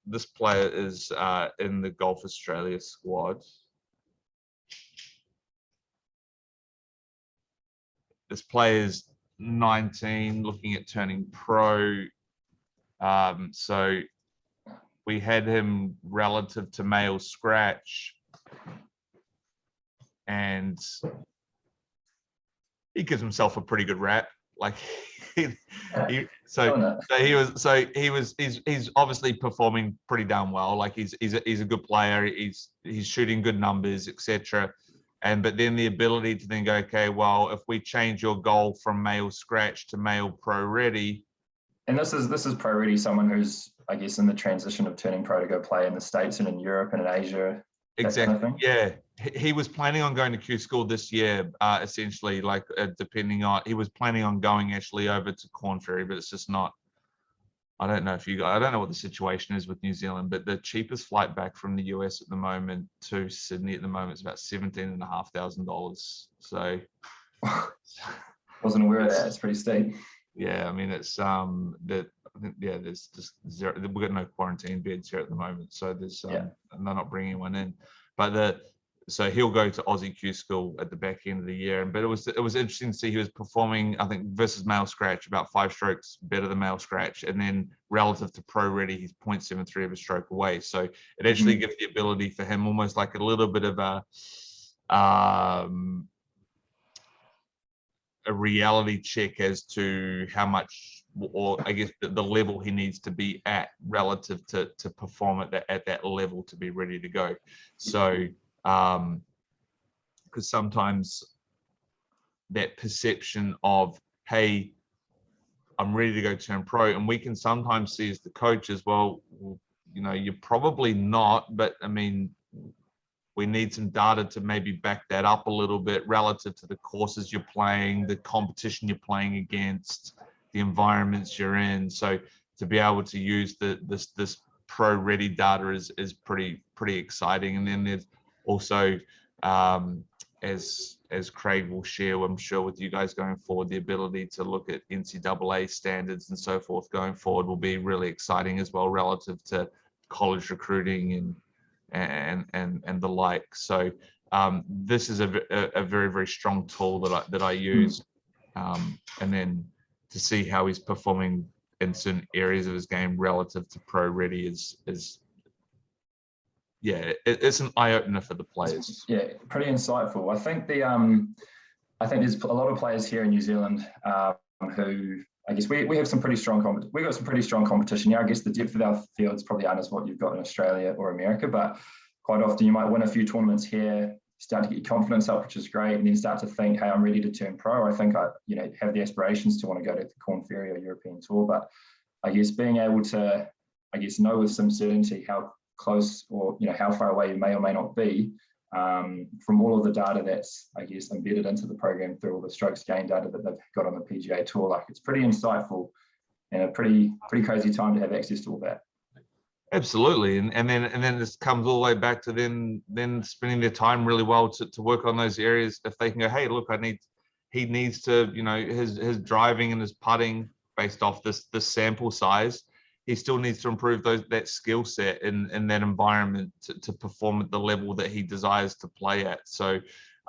This player is in the Golf Australia squad. This player is 19, looking at turning pro. So we had him relative to male scratch, and he gives himself a pretty good rap. Like he's obviously performing pretty damn well. Like he's a good player. He's shooting good numbers, etc. But then the ability to then go, okay, well, if we change your goal from male scratch to male pro ready. And this is pro ready, someone who's, I guess, in the transition of turning pro to go play in the States and in Europe and in Asia. Exactly. Kind of Yeah. He was planning on going to Q school this year, essentially, like depending on, he was planning on going actually over to Corn Ferry, but it's just not, I don't know what the situation is with New Zealand, but the cheapest flight back from the US at the moment to Sydney at the moment is about $17,500. So wasn't aware of that. It's pretty steep. Yeah, I mean, it's I think, yeah, there's just zero, we've got no quarantine beds here at the moment, so there's and they're not bringing one in, but so he'll go to Aussie Q school at the back end of the year. But it was interesting to see he was performing, I think, versus male scratch about 5 strokes better than male scratch, and then relative to pro ready, he's 0.73 of a stroke away. So it actually gives the ability for him almost like a little bit of a reality check as to how much, or I guess the level he needs to be at relative to perform at that level to be ready to go. So because sometimes that perception of, hey, I'm ready to go turn pro, and we can sometimes see as the coach as well, you know, you're probably not, but I mean, we need some data to maybe back that up a little bit relative to the courses you're playing, the competition you're playing against, the environments you're in. So to be able to use this pro ready data is pretty exciting. And then there's also, as Craig will share, I'm sure, with you guys going forward, the ability to look at NCAA standards and so forth going forward will be really exciting as well relative to college recruiting and the like. So this is a very, very strong tool that I use, and then to see how he's performing in certain areas of his game relative to pro ready is yeah, it's an eye opener for the players. Yeah, pretty insightful. I think there's a lot of players here in New Zealand who, I guess, we have some pretty strong competition here. I guess the depth of our fields probably aren't as what you've got in Australia or America, but quite often you might win a few tournaments here, start to get your confidence up, which is great, and then start to think, hey, I'm ready to turn pro. I think I have the aspirations to want to go to the Corn Ferry or European Tour, but I guess being able to, know with some certainty how close or how far away you may or may not be from all of the data that's, I guess, embedded into the program through all the strokes gain data that they've got on the PGA Tour. Like, it's pretty insightful and a pretty crazy time to have access to all that. Absolutely, and then this comes all the way back to then spending their time really well to work on those areas. If they can go, hey, look, he needs to, his driving and his putting based off this sample size, he still needs to improve that skill set in that environment to perform at the level that he desires to play at. So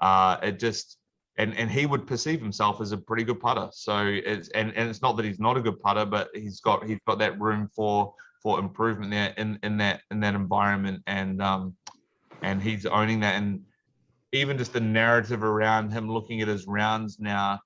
it just, and he would perceive himself as a pretty good putter. So it's not that he's not a good putter, but he's got that room for improvement there in that environment, and he's owning that. And even just the narrative around him looking at his rounds now,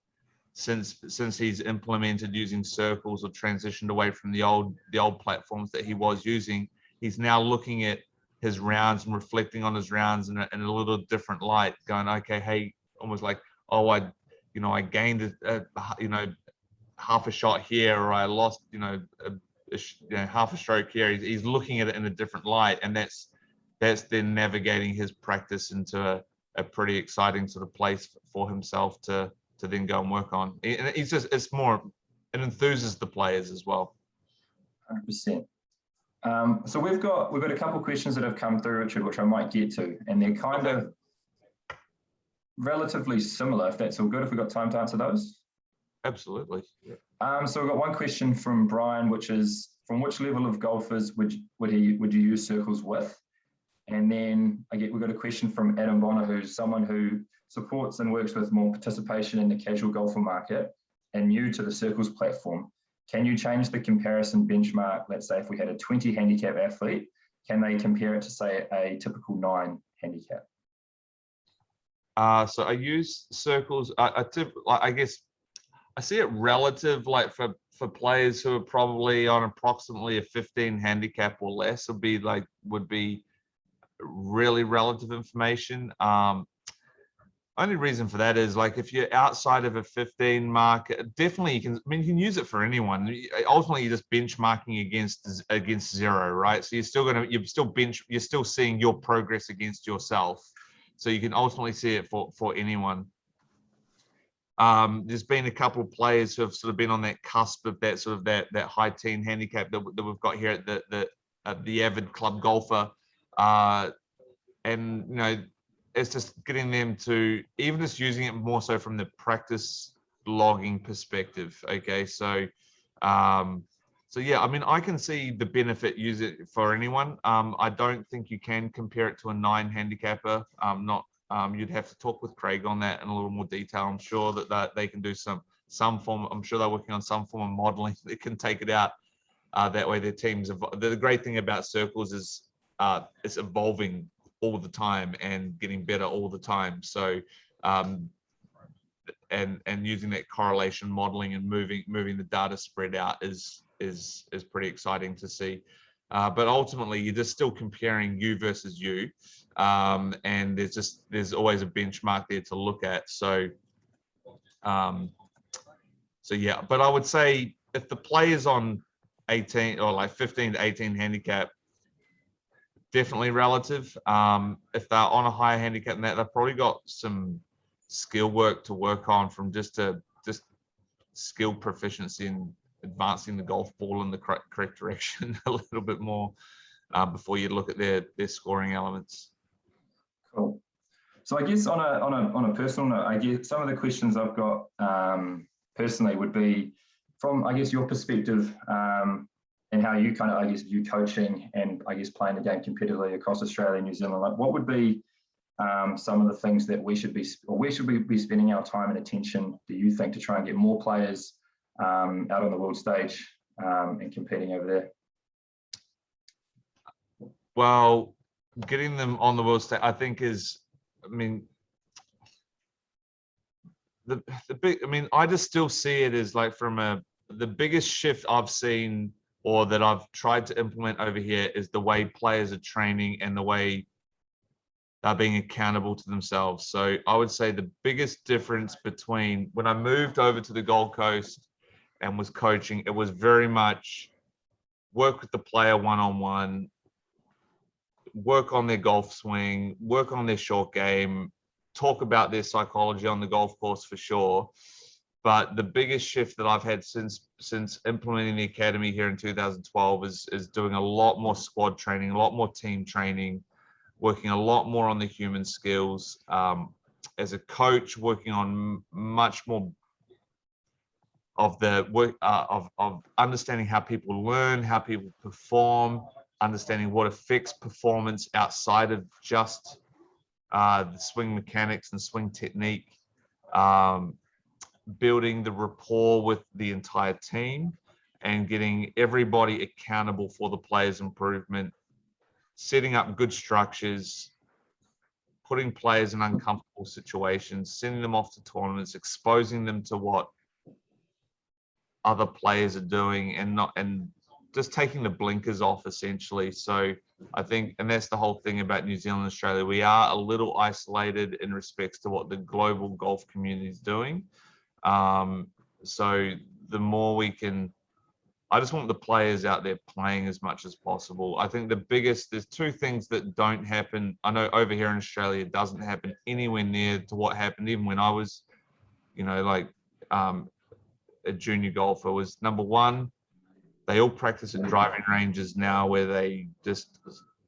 since he's implemented using circles or transitioned away from the old platforms that he was using, he's now looking at his rounds and reflecting on his rounds in a little different light, going, okay, hey, almost like, oh, I gained half a shot here, or I lost half a stroke here. He's looking at it in a different light, and that's then navigating his practice into a pretty exciting sort of place for himself to then go and work on. And it enthuses the players as well. 100%. So we've got a couple of questions that have come through, Richard, which I might get to, and they're kind of relatively similar, if that's all good, if we've got time to answer those. Absolutely. Yeah. So we've got one question from Brian, which is, from which level of golfers would you use circles with? And then we've got a question from Adam Bonner, who's someone who supports and works with more participation in the casual golfer market and new to the circles platform. Can you change the comparison benchmark? Let's say if we had a 20 handicap athlete, can they compare it to, say, a typical 9 handicap? So I use circles. I guess I see it relative, like for players who are probably on approximately a 15 handicap or less, would be really relative information. Only reason for that is, like, if you're outside of a 15 mark, definitely you can. I mean, you can use it for anyone. Ultimately, you're just benchmarking against zero, right? So you're still seeing your progress against yourself. So you can ultimately see it for anyone. There's been a couple of players who have sort of been on that cusp of that sort of that high teen handicap that we've got here at the Avid Club Golfer, and it's just getting them to even just using it more so from the practice logging perspective. Okay, so yeah, I mean, I can see the benefit, use it for anyone. I don't think you can compare it to a 9 handicapper. You'd have to talk with Craig on that in a little more detail. I'm sure that they can do some form. I'm sure they're working on some form of modeling that can take it out. That way, their teams. The great thing about circles is it's evolving all the time and getting better all the time. So, and using that correlation modeling and moving the data spread out is pretty exciting to see. But ultimately, you're just still comparing you versus you, and there's always a benchmark there to look at. So yeah. But I would say if the player's on 18 or like 15 to 18 handicap, definitely relative. If they're on a higher handicap than that, they've probably got some skill work to work on from just skill proficiency in advancing the golf ball in the correct direction a little bit more before you look at their scoring elements. Cool. So I guess on a personal note, I guess some of the questions I've got personally would be from, I guess, your perspective, and how you kind of, I guess, view coaching and, I guess, playing the game competitively across Australia and New Zealand. Like, what would be some of the things that we should be, or where should we be spending our time and attention, do you think, to try and get more players out on the world stage and competing over there? Well, getting them on the world stage, I think I just still see it as like the biggest shift I've seen, or that I've tried to implement over here, is the way players are training and the way they're being accountable to themselves. So I would say the biggest difference between when I moved over to the Gold Coast and was coaching, it was very much work with the player one-on-one, work on their golf swing, work on their short game, talk about their psychology on the golf course for sure. But the biggest shift that I've had since implementing the academy here in 2012 is doing a lot more squad training, a lot more team training, working a lot more on the human skills. As a coach, working on much more of the work of understanding how people learn, how people perform, understanding what affects performance outside of just the swing mechanics and swing technique. Building the rapport with the entire team and getting everybody accountable for the player's improvement, setting up good structures, putting players in uncomfortable situations, sending them off to tournaments, exposing them to what other players are doing, and just taking the blinkers off, essentially. So I think, and that's the whole thing about New Zealand and Australia, we are a little isolated in respects to what the global golf community is doing. So the more we can, I just want the players out there playing as much as possible. I think there's two things that don't happen. I know over here in Australia, it doesn't happen anywhere near to what happened even when I was, a junior golfer. Was number one, they all practice at driving ranges now where they just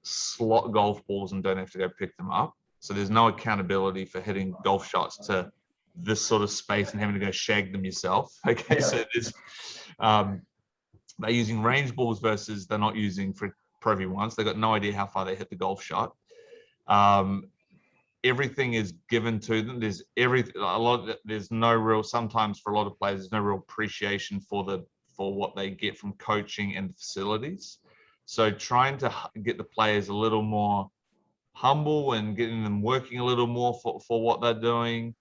slot golf balls and don't have to go pick them up. So there's no accountability for hitting golf shots to this sort of space and having to go shag them yourself. Okay, yeah. So there's they're using range balls versus they're not using for Pro V1s. They've got no idea how far they hit the golf shot. Everything is given to them. There's no real, sometimes for a lot of players, there's no real appreciation for what they get from coaching and facilities. So trying to get the players a little more humble and getting them working a little more for what they're doing,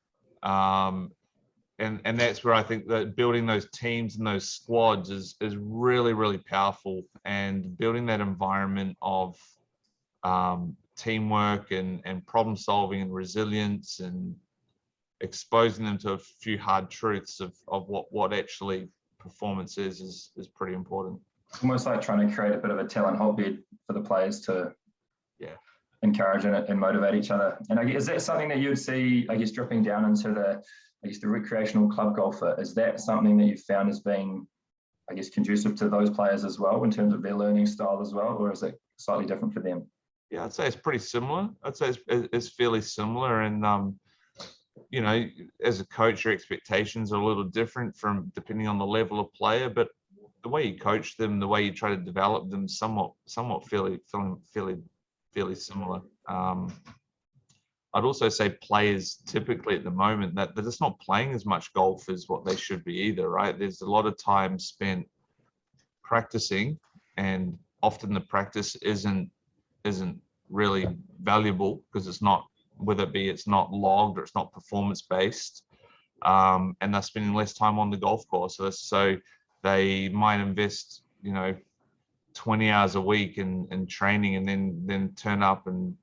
and that's where I think that building those teams and those squads is really, really powerful, and building that environment of teamwork and problem solving and resilience, and exposing them to a few hard truths of what actually performance is pretty important. Almost like trying to create a bit of a talent hotbed for the players to encourage and motivate each other. And I guess, is that something that you'd see, I guess, dripping down into the recreational club golfer? Is that something that you've found as being, I guess, conducive to those players as well in terms of their learning style as well, or is it slightly different for them? Yeah, I'd say it's pretty similar. I'd say it's fairly similar, and you know, as a coach, your expectations are a little different from depending on the level of player, but the way you coach them, the way you try to develop them, somewhat fairly similar. I'd also say players typically at the moment that they're just not playing as much golf as what they should be either, right? There's a lot of time spent practicing, and often the practice isn't really valuable because it's not, whether it be it's not logged or it's not performance based, and they're spending less time on the golf course. So they might invest, 20 hours a week in training, and then turn up and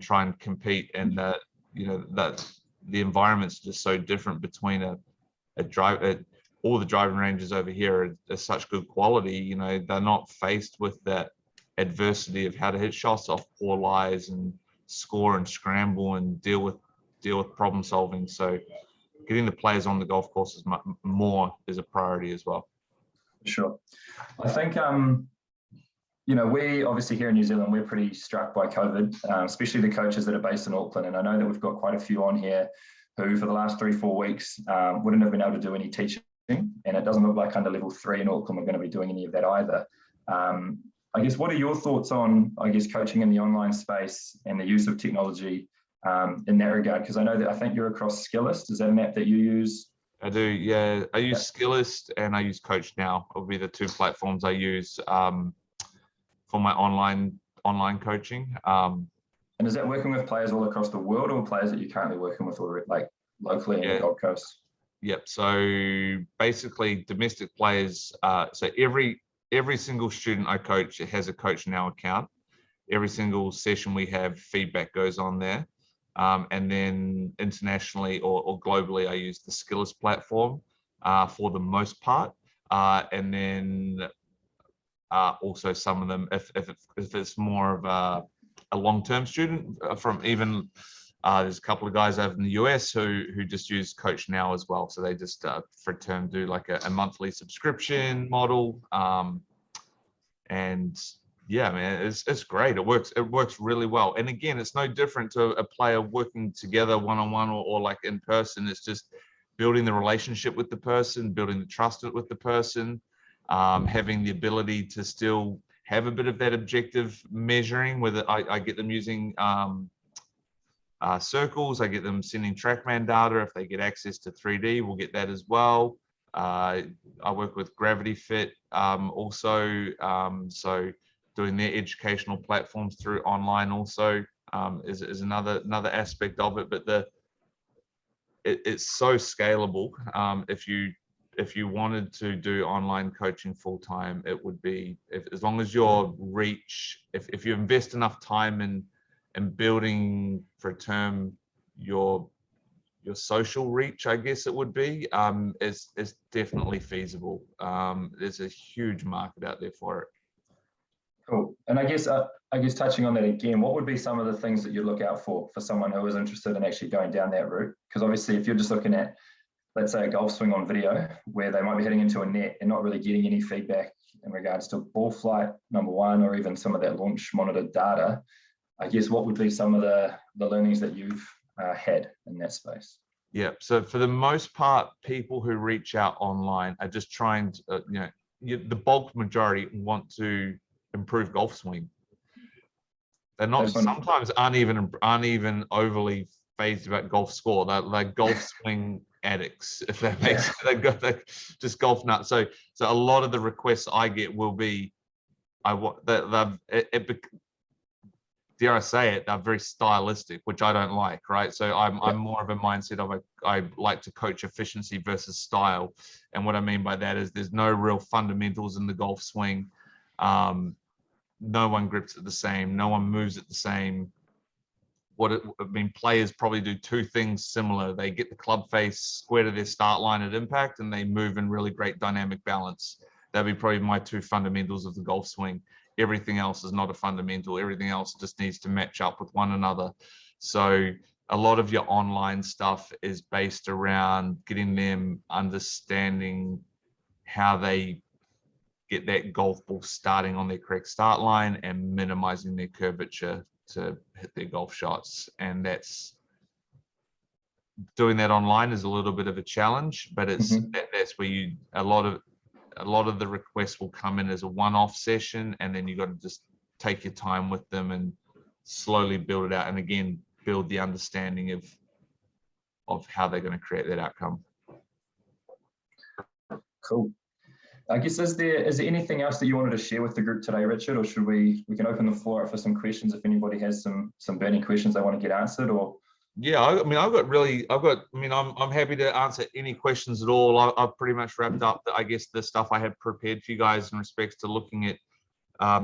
try and compete. And that the environment's just so different between all the driving ranges over here are such good quality. They're not faced with that adversity of how to hit shots off poor lies and score and scramble and deal with problem solving. So getting the players on the golf course is a priority as well. Sure. I think, we obviously here in New Zealand, we're pretty struck by COVID, especially the coaches that are based in Auckland. And I know that we've got quite a few on here who for the last 3-4 weeks wouldn't have been able to do any teaching. And it doesn't look like under level 3 in Auckland, we're going to be doing any of that either. I guess, what are your thoughts on, coaching in the online space and the use of technology in that regard? Because I think you're across Skillist. Is that an app that you use? I do, yeah. I use Skillist and I use Coach Now. Will be the two platforms I use for my online coaching. And is that working with players all across the world, or players that you're currently working with, or like locally in the Gold Coast? Yep. So basically, domestic players. So every single student I coach has a Coach Now account. Every single session we have, feedback goes on there. And then internationally or globally, I use the Skillist platform for the most part. And then also some of them, if it's more of a long-term student, from even there's a couple of guys over in the US who just use Coach Now as well. So they just for a term do like a monthly subscription model. And yeah, man, it's great. It works really well. And again, it's no different to a player working together one-on-one or like in person. It's just building the relationship with the person, building the trust with the person, having the ability to still have a bit of that objective measuring, whether I get them using circles, I get them sending TrackMan data. If they get access to 3D, we'll get that as well. I work with Gravity Fit also, so doing their educational platforms through online also is another aspect of it. But it's so scalable. If you wanted to do online coaching full time, it would be, as long as your reach, if you invest enough time in building for a term your social reach, I guess it would be, is definitely feasible. There's a huge market out there for it. Cool. And I guess touching on that again, what would be some of the things that you look out for someone who is interested in actually going down that route? Because obviously, if you're just looking at, let's say, a golf swing on video where they might be hitting into a net and not really getting any feedback in regards to ball flight, number one, or even some of that launch monitored data, I guess what would be some of the learnings that you've had in that space? Yeah. So for the most part, people who reach out online are just trying to, the bulk majority want to improve golf swing. They're not, sometimes aren't even overly phased about golf score. They're golf swing addicts, if that makes sense. They're just golf nuts. So a lot of the requests I get will be, dare I say it, they're very stylistic, which I don't like, right? So I'm more of a mindset of I like to coach efficiency versus style. And what I mean by that is there's no real fundamentals in the golf swing. No one grips it the same. No one moves it the same. Players probably do two things similar. They get the club face square to their start line at impact, and they move in really great dynamic balance. That'd be probably my two fundamentals of the golf swing. Everything else is not a fundamental. Everything else just needs to match up with one another. So a lot of your online stuff is based around getting them understanding how they get that golf ball starting on their correct start line and minimizing their curvature to hit their golf shots. And that's doing that online is a little bit of a challenge, but it's that's where a lot of the requests will come in as a one-off session, and then you got to just take your time with them and slowly build it out, and again build the understanding of how they're going to create that outcome. Cool. I guess is there anything else that you wanted to share with the group today, Richard, or should we can open the floor up for some questions if anybody has some burning questions they want to get answered? Or yeah, I'm happy to answer any questions at all. I've pretty much wrapped up I guess the stuff I had prepared for you guys in respects to looking at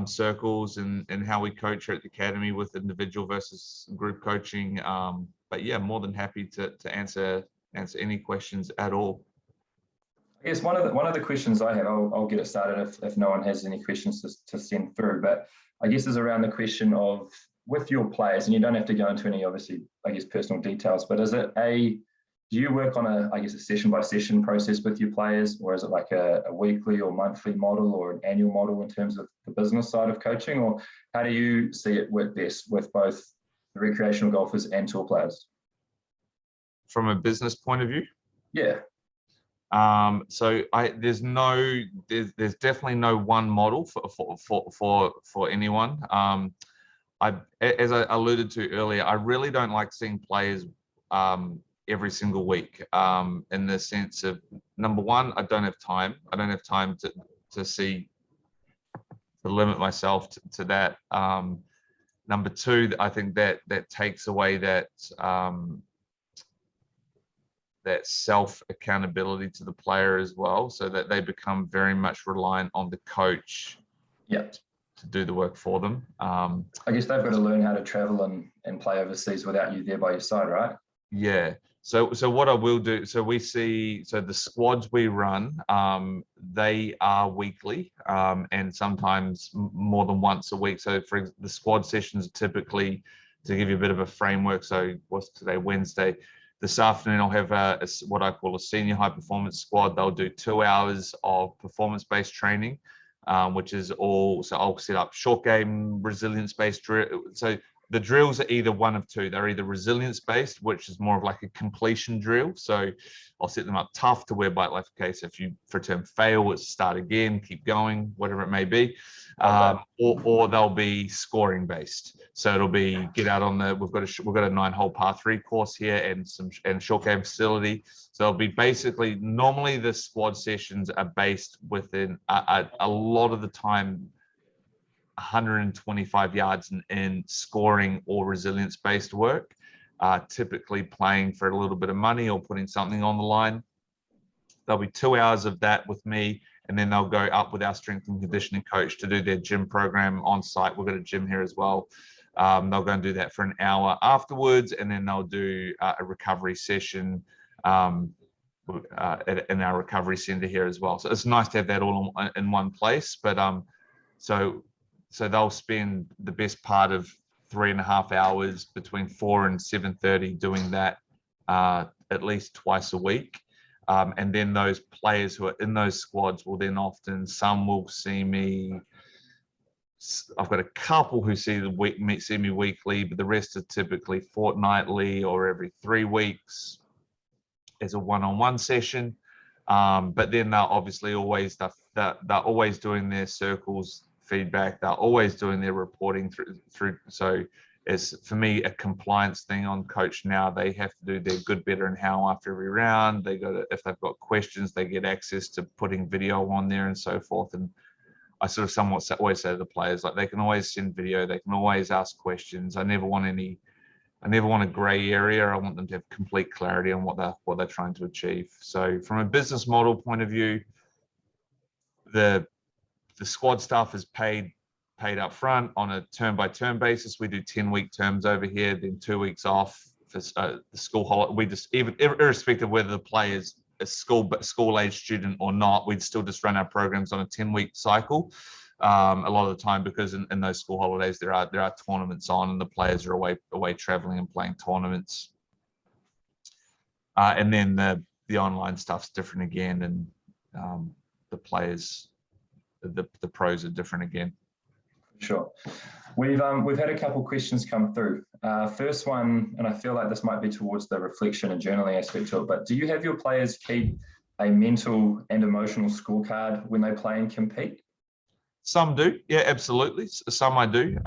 circles and how we coach here at the academy with individual versus group coaching. But yeah, more than happy to answer any questions at all. I guess one of the questions I have, I'll get it started if no one has any questions to send through, but I guess is around the question of with your players, and you don't have to go into any obviously I guess personal details, but do you work on a session by session process with your players, or is it like a weekly or monthly model or an annual model in terms of the business side of coaching, or how do you see it work best with both the recreational golfers and tour players? From a business point of view? Yeah. So there's definitely no one model for anyone. As I alluded to earlier, I really don't like seeing players every single week, in the sense of, number one, I don't have time. I don't have time to limit myself to that. Number two, I think that takes away that self accountability to the player as well, so that they become very much reliant on the coach to do the work for them. I guess they've got to learn how to travel and play overseas without you there by your side, right? Yeah. So what I will do, the squads we run, they are weekly, and sometimes more than once a week. So for the squad sessions are typically, to give you a bit of a framework, so what's today, Wednesday? This afternoon, I'll have what I call a senior high performance squad. They'll do 2 hours of performance-based training, which is all, so I'll set up short game, resilience-based drill. So the drills are either one of two. They're either resilience-based, which is more of like a completion drill. So I'll set them up tough to whereby, like, okay, so if you, for a term, fail, it's start again, keep going, whatever it may be. Or they'll be scoring based. So it'll be get out on we've got a 9-hole par 3 course here and short game facility. So it'll be basically, normally the squad sessions are based within a lot of the time 125 yards in scoring or resilience based work, typically playing for a little bit of money or putting something on the line. There'll be 2 hours of that with me, and then they'll go up with our strength and conditioning coach to do their gym program on site. We've got a gym here as well. They'll go and do that for an hour afterwards, and then they'll do a recovery session in our recovery center here as well. So it's nice to have that all in one place. But so they'll spend the best part of 3.5 hours between 4 and 7:30 doing that at least twice a week. And then those players who are in those squads will then often, some will see me. I've got a couple who see me weekly, but the rest are typically fortnightly or every 3 weeks as a one-on-one session. But then they're obviously always they're always doing their circles feedback. They're always doing their reporting through. So it's, for me, a compliance thing on coach now. They have to do their good, better, and how after every round. They got to, if they've got questions, they get access to putting video on there and so forth. And I sort of somewhat always say to the players, like, they can always send video, they can always ask questions. I never want a gray area. I want them to have complete clarity on what they're trying to achieve. So from a business model point of view, the squad staff is paid up front on a term-by-term basis. We do 10-week terms over here, then 2 weeks off for the school holiday. We just, even irrespective of whether the player is a school-age student or not, we'd still just run our programs on a 10-week cycle. A lot of the time, because in those school holidays there are tournaments on, and the players are away traveling and playing tournaments. And then the online stuff's different again, and the players, the pros are different again. Sure. We've had a couple questions come through. First one, and I feel like this might be towards the reflection and journaling aspect to it, but do you have your players keep a mental and emotional scorecard when they play and compete? Some do, yeah, absolutely. Some I do.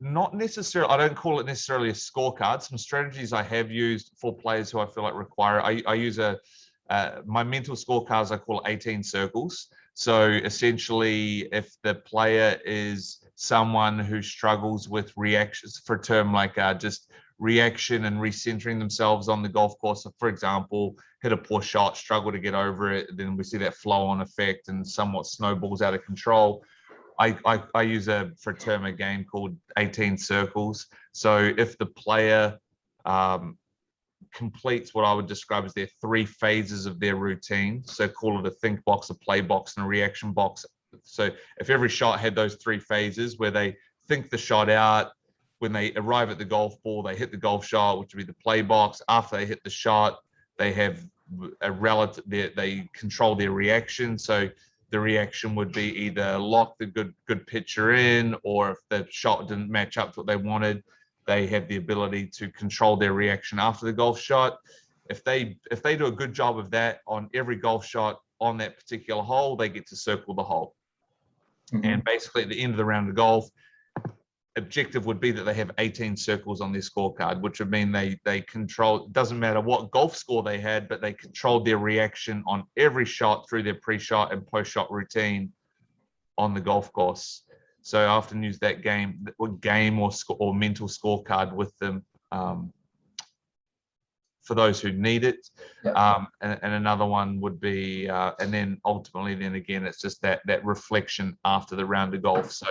Not necessarily, I don't call it necessarily a scorecard. Some strategies I have used for players who I feel like require, I use my mental scorecards, I call 18 circles. So essentially, if the player is someone who struggles with reactions, for a term like just reaction and recentering themselves on the golf course. So for example, hit a poor shot, struggle to get over it, then we see that flow-on effect and somewhat snowballs out of control. I use for a term, a game called 18 circles. So if the player completes what I would describe as their 3 phases of their routine, so call it a think box, a play box, and a reaction box. So if every shot had those 3 phases where they think the shot out, when they arrive at the golf ball, they hit the golf shot, which would be the play box. After they hit the shot, they have a relative, they control their reaction. So the reaction would be either lock the good pitcher in, or if the shot didn't match up to what they wanted, they have the ability to control their reaction after the golf shot. If they do a good job of that on every golf shot on that particular hole, they get to circle the hole. Mm-hmm. And basically at the end of the round of golf, objective would be that they have 18 circles on their scorecard, which would mean they control, it doesn't matter what golf score they had, but they controlled their reaction on every shot through their pre-shot and post-shot routine on the golf course. So I often use that game or mental scorecard with them for those who need it. Yeah. And another one would be, and then ultimately, then again, it's just that reflection after the round of golf. So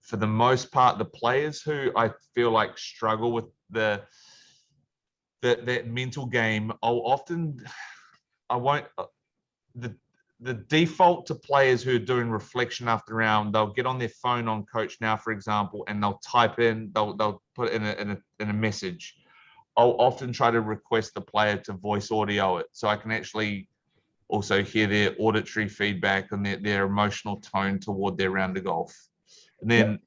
for the most part, the players who I feel like struggle with that mental game, the default to players who are doing reflection after the round, they'll get on their phone on Coach Now, for example, and they'll type in, they'll put in a message. I'll often try to request the player to voice audio it, so I can actually also hear their auditory feedback and their emotional tone toward their round of golf. And then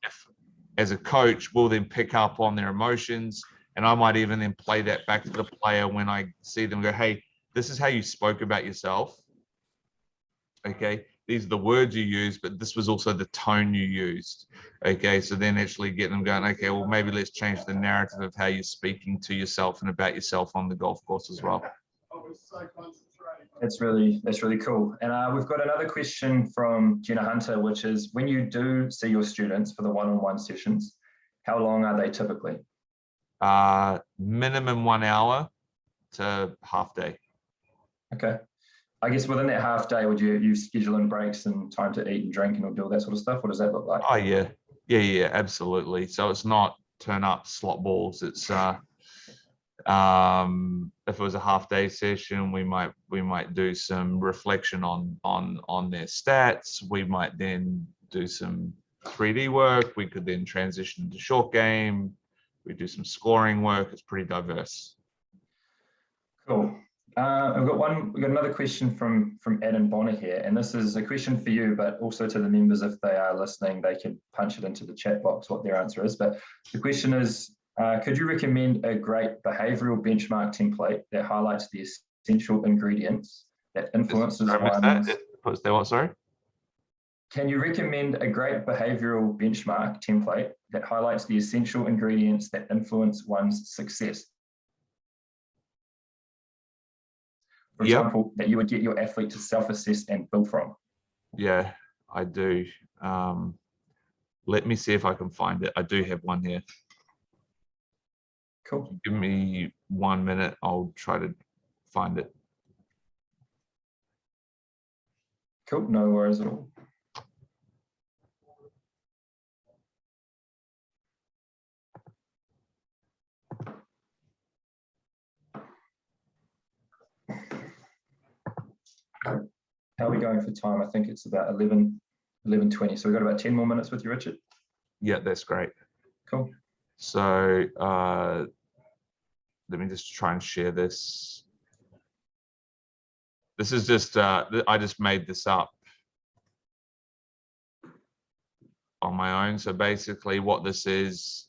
as a coach, we'll then pick up on their emotions, and I might even then play that back to the player when I see them go, hey, this is how you spoke about yourself. Okay, these are the words you used, but this was also the tone you used. Okay, so then actually get them going, okay, well, maybe let's change the narrative of how you're speaking to yourself and about yourself on the golf course as well. That's really cool. And we've got another question from Jenna Hunter, which is, when you do see your students for the one-on-one sessions, how long are they typically? Minimum 1 hour to half day. Okay. I guess within that half day, would you schedule in breaks and time to eat and drink and do all that sort of stuff? What does that look like? Oh yeah, absolutely. So it's not turn up slot balls. It's if it was a half day session, we might do some reflection on their stats. We might then do some 3D work. We could then transition to short game. We do some scoring work. It's pretty diverse. Cool. We've got another question from Adam Bonner here, and this is a question for you, but also to the members. If they are listening, they can punch it into the chat box what their answer is. But the question is, could you recommend a great behavioural benchmark template that highlights the essential ingredients that influences one's... Sorry? Can you recommend a great behavioural benchmark template that highlights the essential ingredients that influence one's success? for example, that you would get your athlete to self-assess and build from? Yeah, I do. Let me see if I can find it. I do have one here. Cool. Give me 1 minute. I'll try to find it. Cool, no worries at all. How are we going for time? I think it's about 11:20. So we've got about 10 more minutes with you, Richard. Yeah, that's great. Cool. So let me just try and share this. This is just, I just made this up on my own. So basically what this is,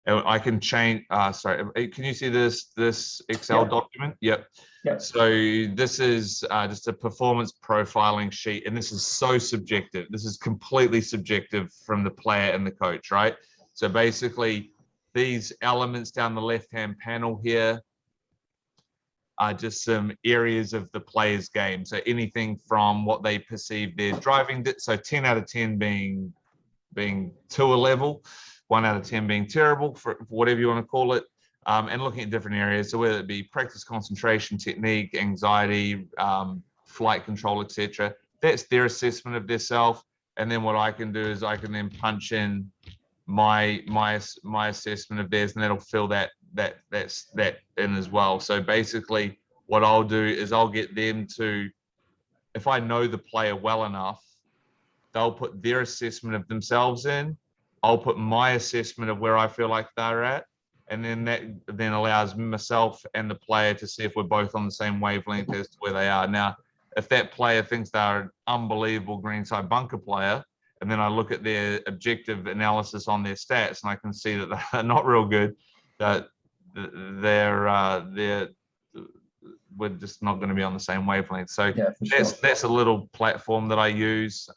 I can change, sorry, can you see this Excel document? Yep. Yep. So this is just a performance profiling sheet, and this is so subjective. This is completely subjective from the player and the coach, right? So basically these elements down the left-hand panel here are just some areas of the player's game. So anything from what they perceive their driving, so 10 out of 10 being tour level, 1 out of 10 being terrible, for whatever you want to call it, and looking at different areas. So whether it be practice, concentration, technique, anxiety, flight control, etc. That's their assessment of their self. And then what I can do is I can then punch in my assessment of theirs, and that'll fill that in as well. So basically what I'll do is I'll get them to, if I know the player well enough, they'll put their assessment of themselves in, I'll put my assessment of where I feel like they're at, and then that then allows myself and the player to see if we're both on the same wavelength as to where they are. Now, if that player thinks they're an unbelievable greenside bunker player, and then I look at their objective analysis on their stats, and I can see that they're not real good, that we're just not going to be on the same wavelength. So yeah, that's a little platform that I use.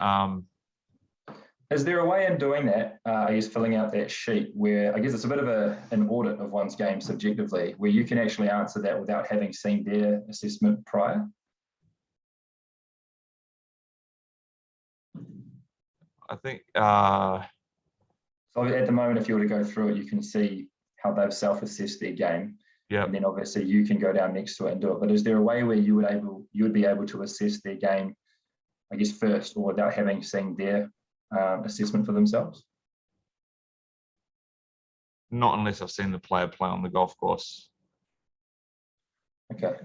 Is there a way in doing that, I guess filling out that sheet, where I guess it's a bit of an audit of one's game subjectively, where you can actually answer that without having seen their assessment prior? I think so at the moment, if you were to go through it, you can see how they've self-assessed their game. Yeah. And then obviously you can go down next to it and do it. But is there a way where you would be able to assess their game, I guess, first, or without having seen their assessment for themselves? Not unless I've seen the player play on the golf course. Okay.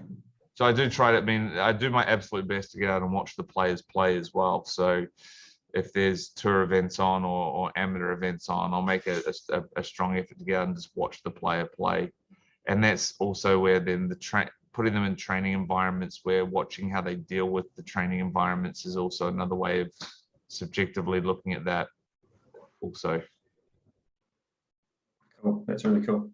So I do try to, I do my absolute best to get out and watch the players play as well. So if there's tour events on or amateur events on, I'll make a strong effort to get out and just watch the player play. And that's also where then putting them in training environments, where watching how they deal with the training environments is also another way of subjectively looking at that also. Cool, that's really cool.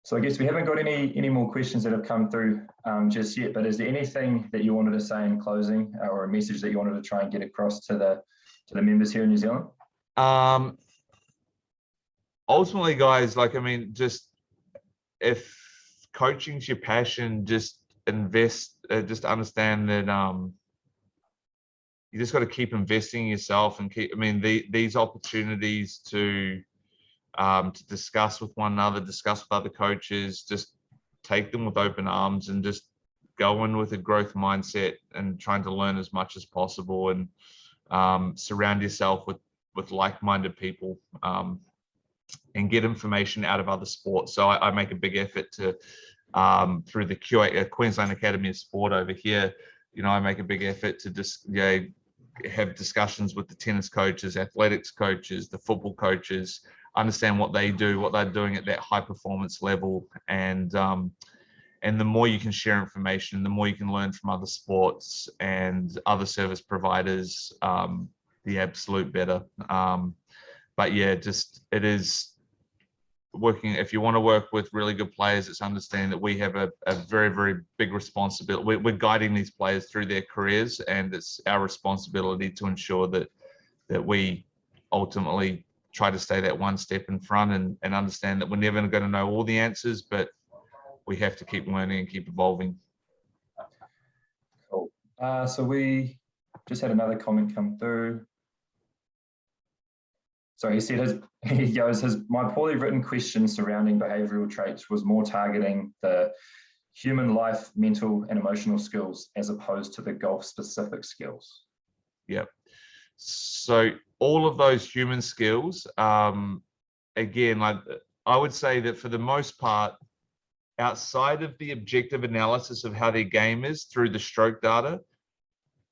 So I guess we haven't got any more questions that have come through just yet, but is there anything that you wanted to say in closing, or a message that you wanted to try and get across to the members here in New Zealand? Ultimately, guys, just if coaching's your passion, just invest, just understand that you just got to keep investing in yourself and keep, these opportunities to discuss with one another, discuss with other coaches, just take them with open arms and just go in with a growth mindset and trying to learn as much as possible, and surround yourself with like-minded people, and get information out of other sports. So I make a big effort to, through the Queensland Academy of Sport over here, I make a big effort to just have discussions with the tennis coaches, athletics coaches, the football coaches, understand what they do, what they're doing at that high performance level. And the more you can share information, the more you can learn from other sports and other service providers, the absolute better. But yeah, it is working. If you want to work with really good players, it's understanding that we have a very, very big responsibility. We're guiding these players through their careers, and it's our responsibility to ensure that we ultimately try to stay that one step in front, and understand that we're never going to know all the answers, but we have to keep learning and keep evolving. Cool. So we just had another comment come through. So he said, my poorly written question surrounding behavioral traits was more targeting the human life, mental and emotional skills as opposed to the golf specific skills. Yep. So all of those human skills, again, like I would say that for the most part, outside of the objective analysis of how their game is through the stroke data,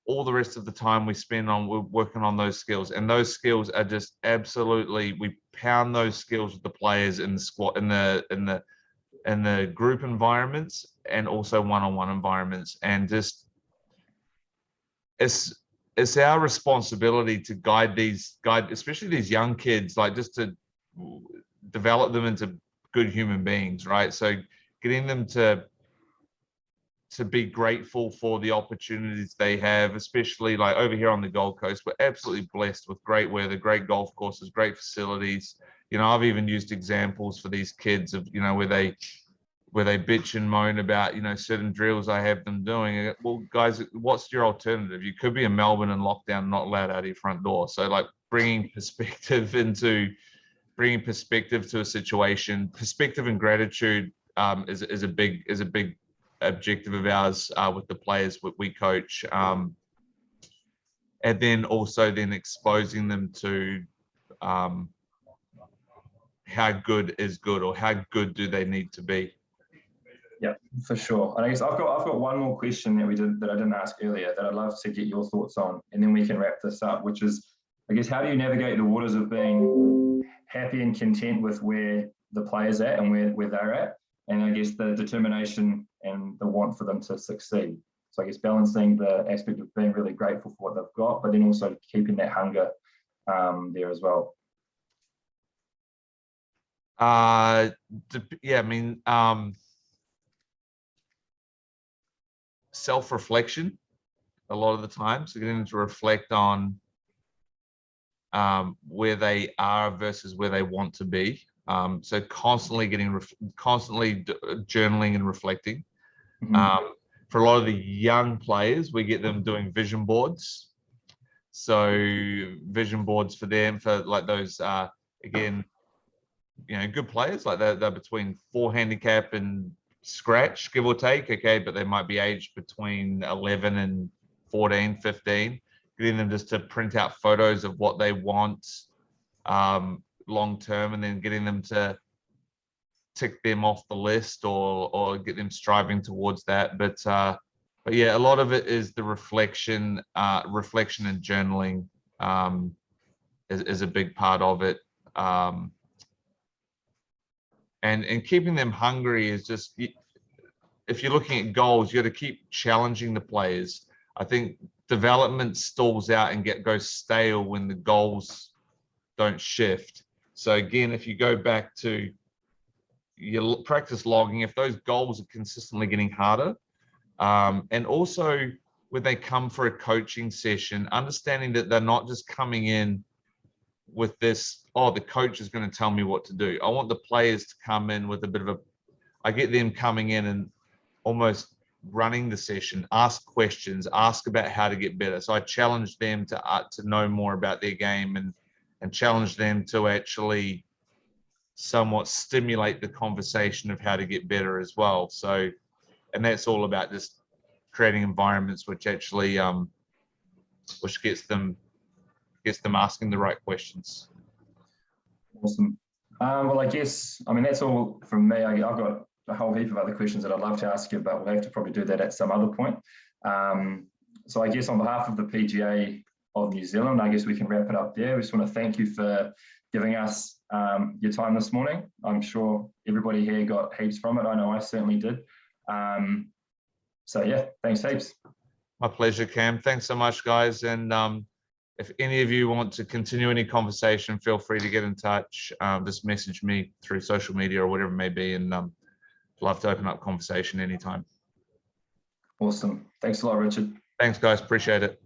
all the rest of the time we spend on working on those skills, and those skills are just absolutely, we pound those skills with the players in the squad, in the group environments, and also one-on-one environments, and just it's our responsibility to guide especially these young kids, like just to develop them into good human beings, right? So getting them to be grateful for the opportunities they have, especially like over here on the Gold Coast. We're absolutely blessed with great weather, great golf courses, great facilities. You know, I've even used examples for these kids of, you know, where they bitch and moan about, you know, certain drills I have them doing. Well, guys, what's your alternative? You could be in Melbourne and lockdown, not allowed out of your front door. So like bringing perspective to a situation, perspective and gratitude is a big objective of ours with the players we coach, and then also then exposing them to how good is good, or how good do they need to be. Yeah, for sure. And I guess I've got one more question that I didn't ask earlier that I'd love to get your thoughts on, and then we can wrap this up, which is, I guess, how do you navigate the waters of being happy and content with where the players at and where they're at, and I guess the determination and the want for them to succeed? So I guess balancing the aspect of being really grateful for what they've got, but then also keeping that hunger there as well. Yeah, I mean, self-reflection a lot of the time. So getting them to reflect on where they are versus where they want to be. So constantly journaling and reflecting. Mm-hmm. For a lot of the young players, we get them doing vision boards. So vision boards for them, for like those, again, you know, good players, like they're between 4 handicap and scratch, give or take, okay, but they might be aged between 11 and 14, 15, getting them just to print out photos of what they want long term, and then getting them to tick them off the list or get them striving towards that. But yeah, a lot of it is the reflection and journaling is a big part of it. And keeping them hungry is just, if you're looking at goals, you got to keep challenging the players. I think development stalls out and goes stale when the goals don't shift. So again, if you go back to your practice logging, if those goals are consistently getting harder, and also when they come for a coaching session, understanding that they're not just coming in with this, oh, the coach is going to tell me what to do. I want the players to come in with a bit of I get them coming in and almost running the session, ask questions, ask about how to get better. So I challenge them to know more about their game, and challenge them to actually somewhat stimulate the conversation of how to get better as well. So, and that's all about just creating environments which actually which gets them asking the right questions. Awesome. Well, I guess, I mean, that's all from me. I've got a whole heap of other questions that I'd love to ask you, but we'll have to probably do that at some other point. So I guess on behalf of the PGA of New Zealand, I guess we can wrap it up there. We just want to thank you for giving us your time this morning. I'm sure everybody here got heaps from it. I know I certainly did. So yeah, thanks heaps. My pleasure, Cam. Thanks so much, guys. And if any of you want to continue any conversation, feel free to get in touch. Just message me through social media or whatever it may be, and love to open up conversation anytime. Awesome. Thanks a lot, Richard. Thanks, guys. Appreciate it.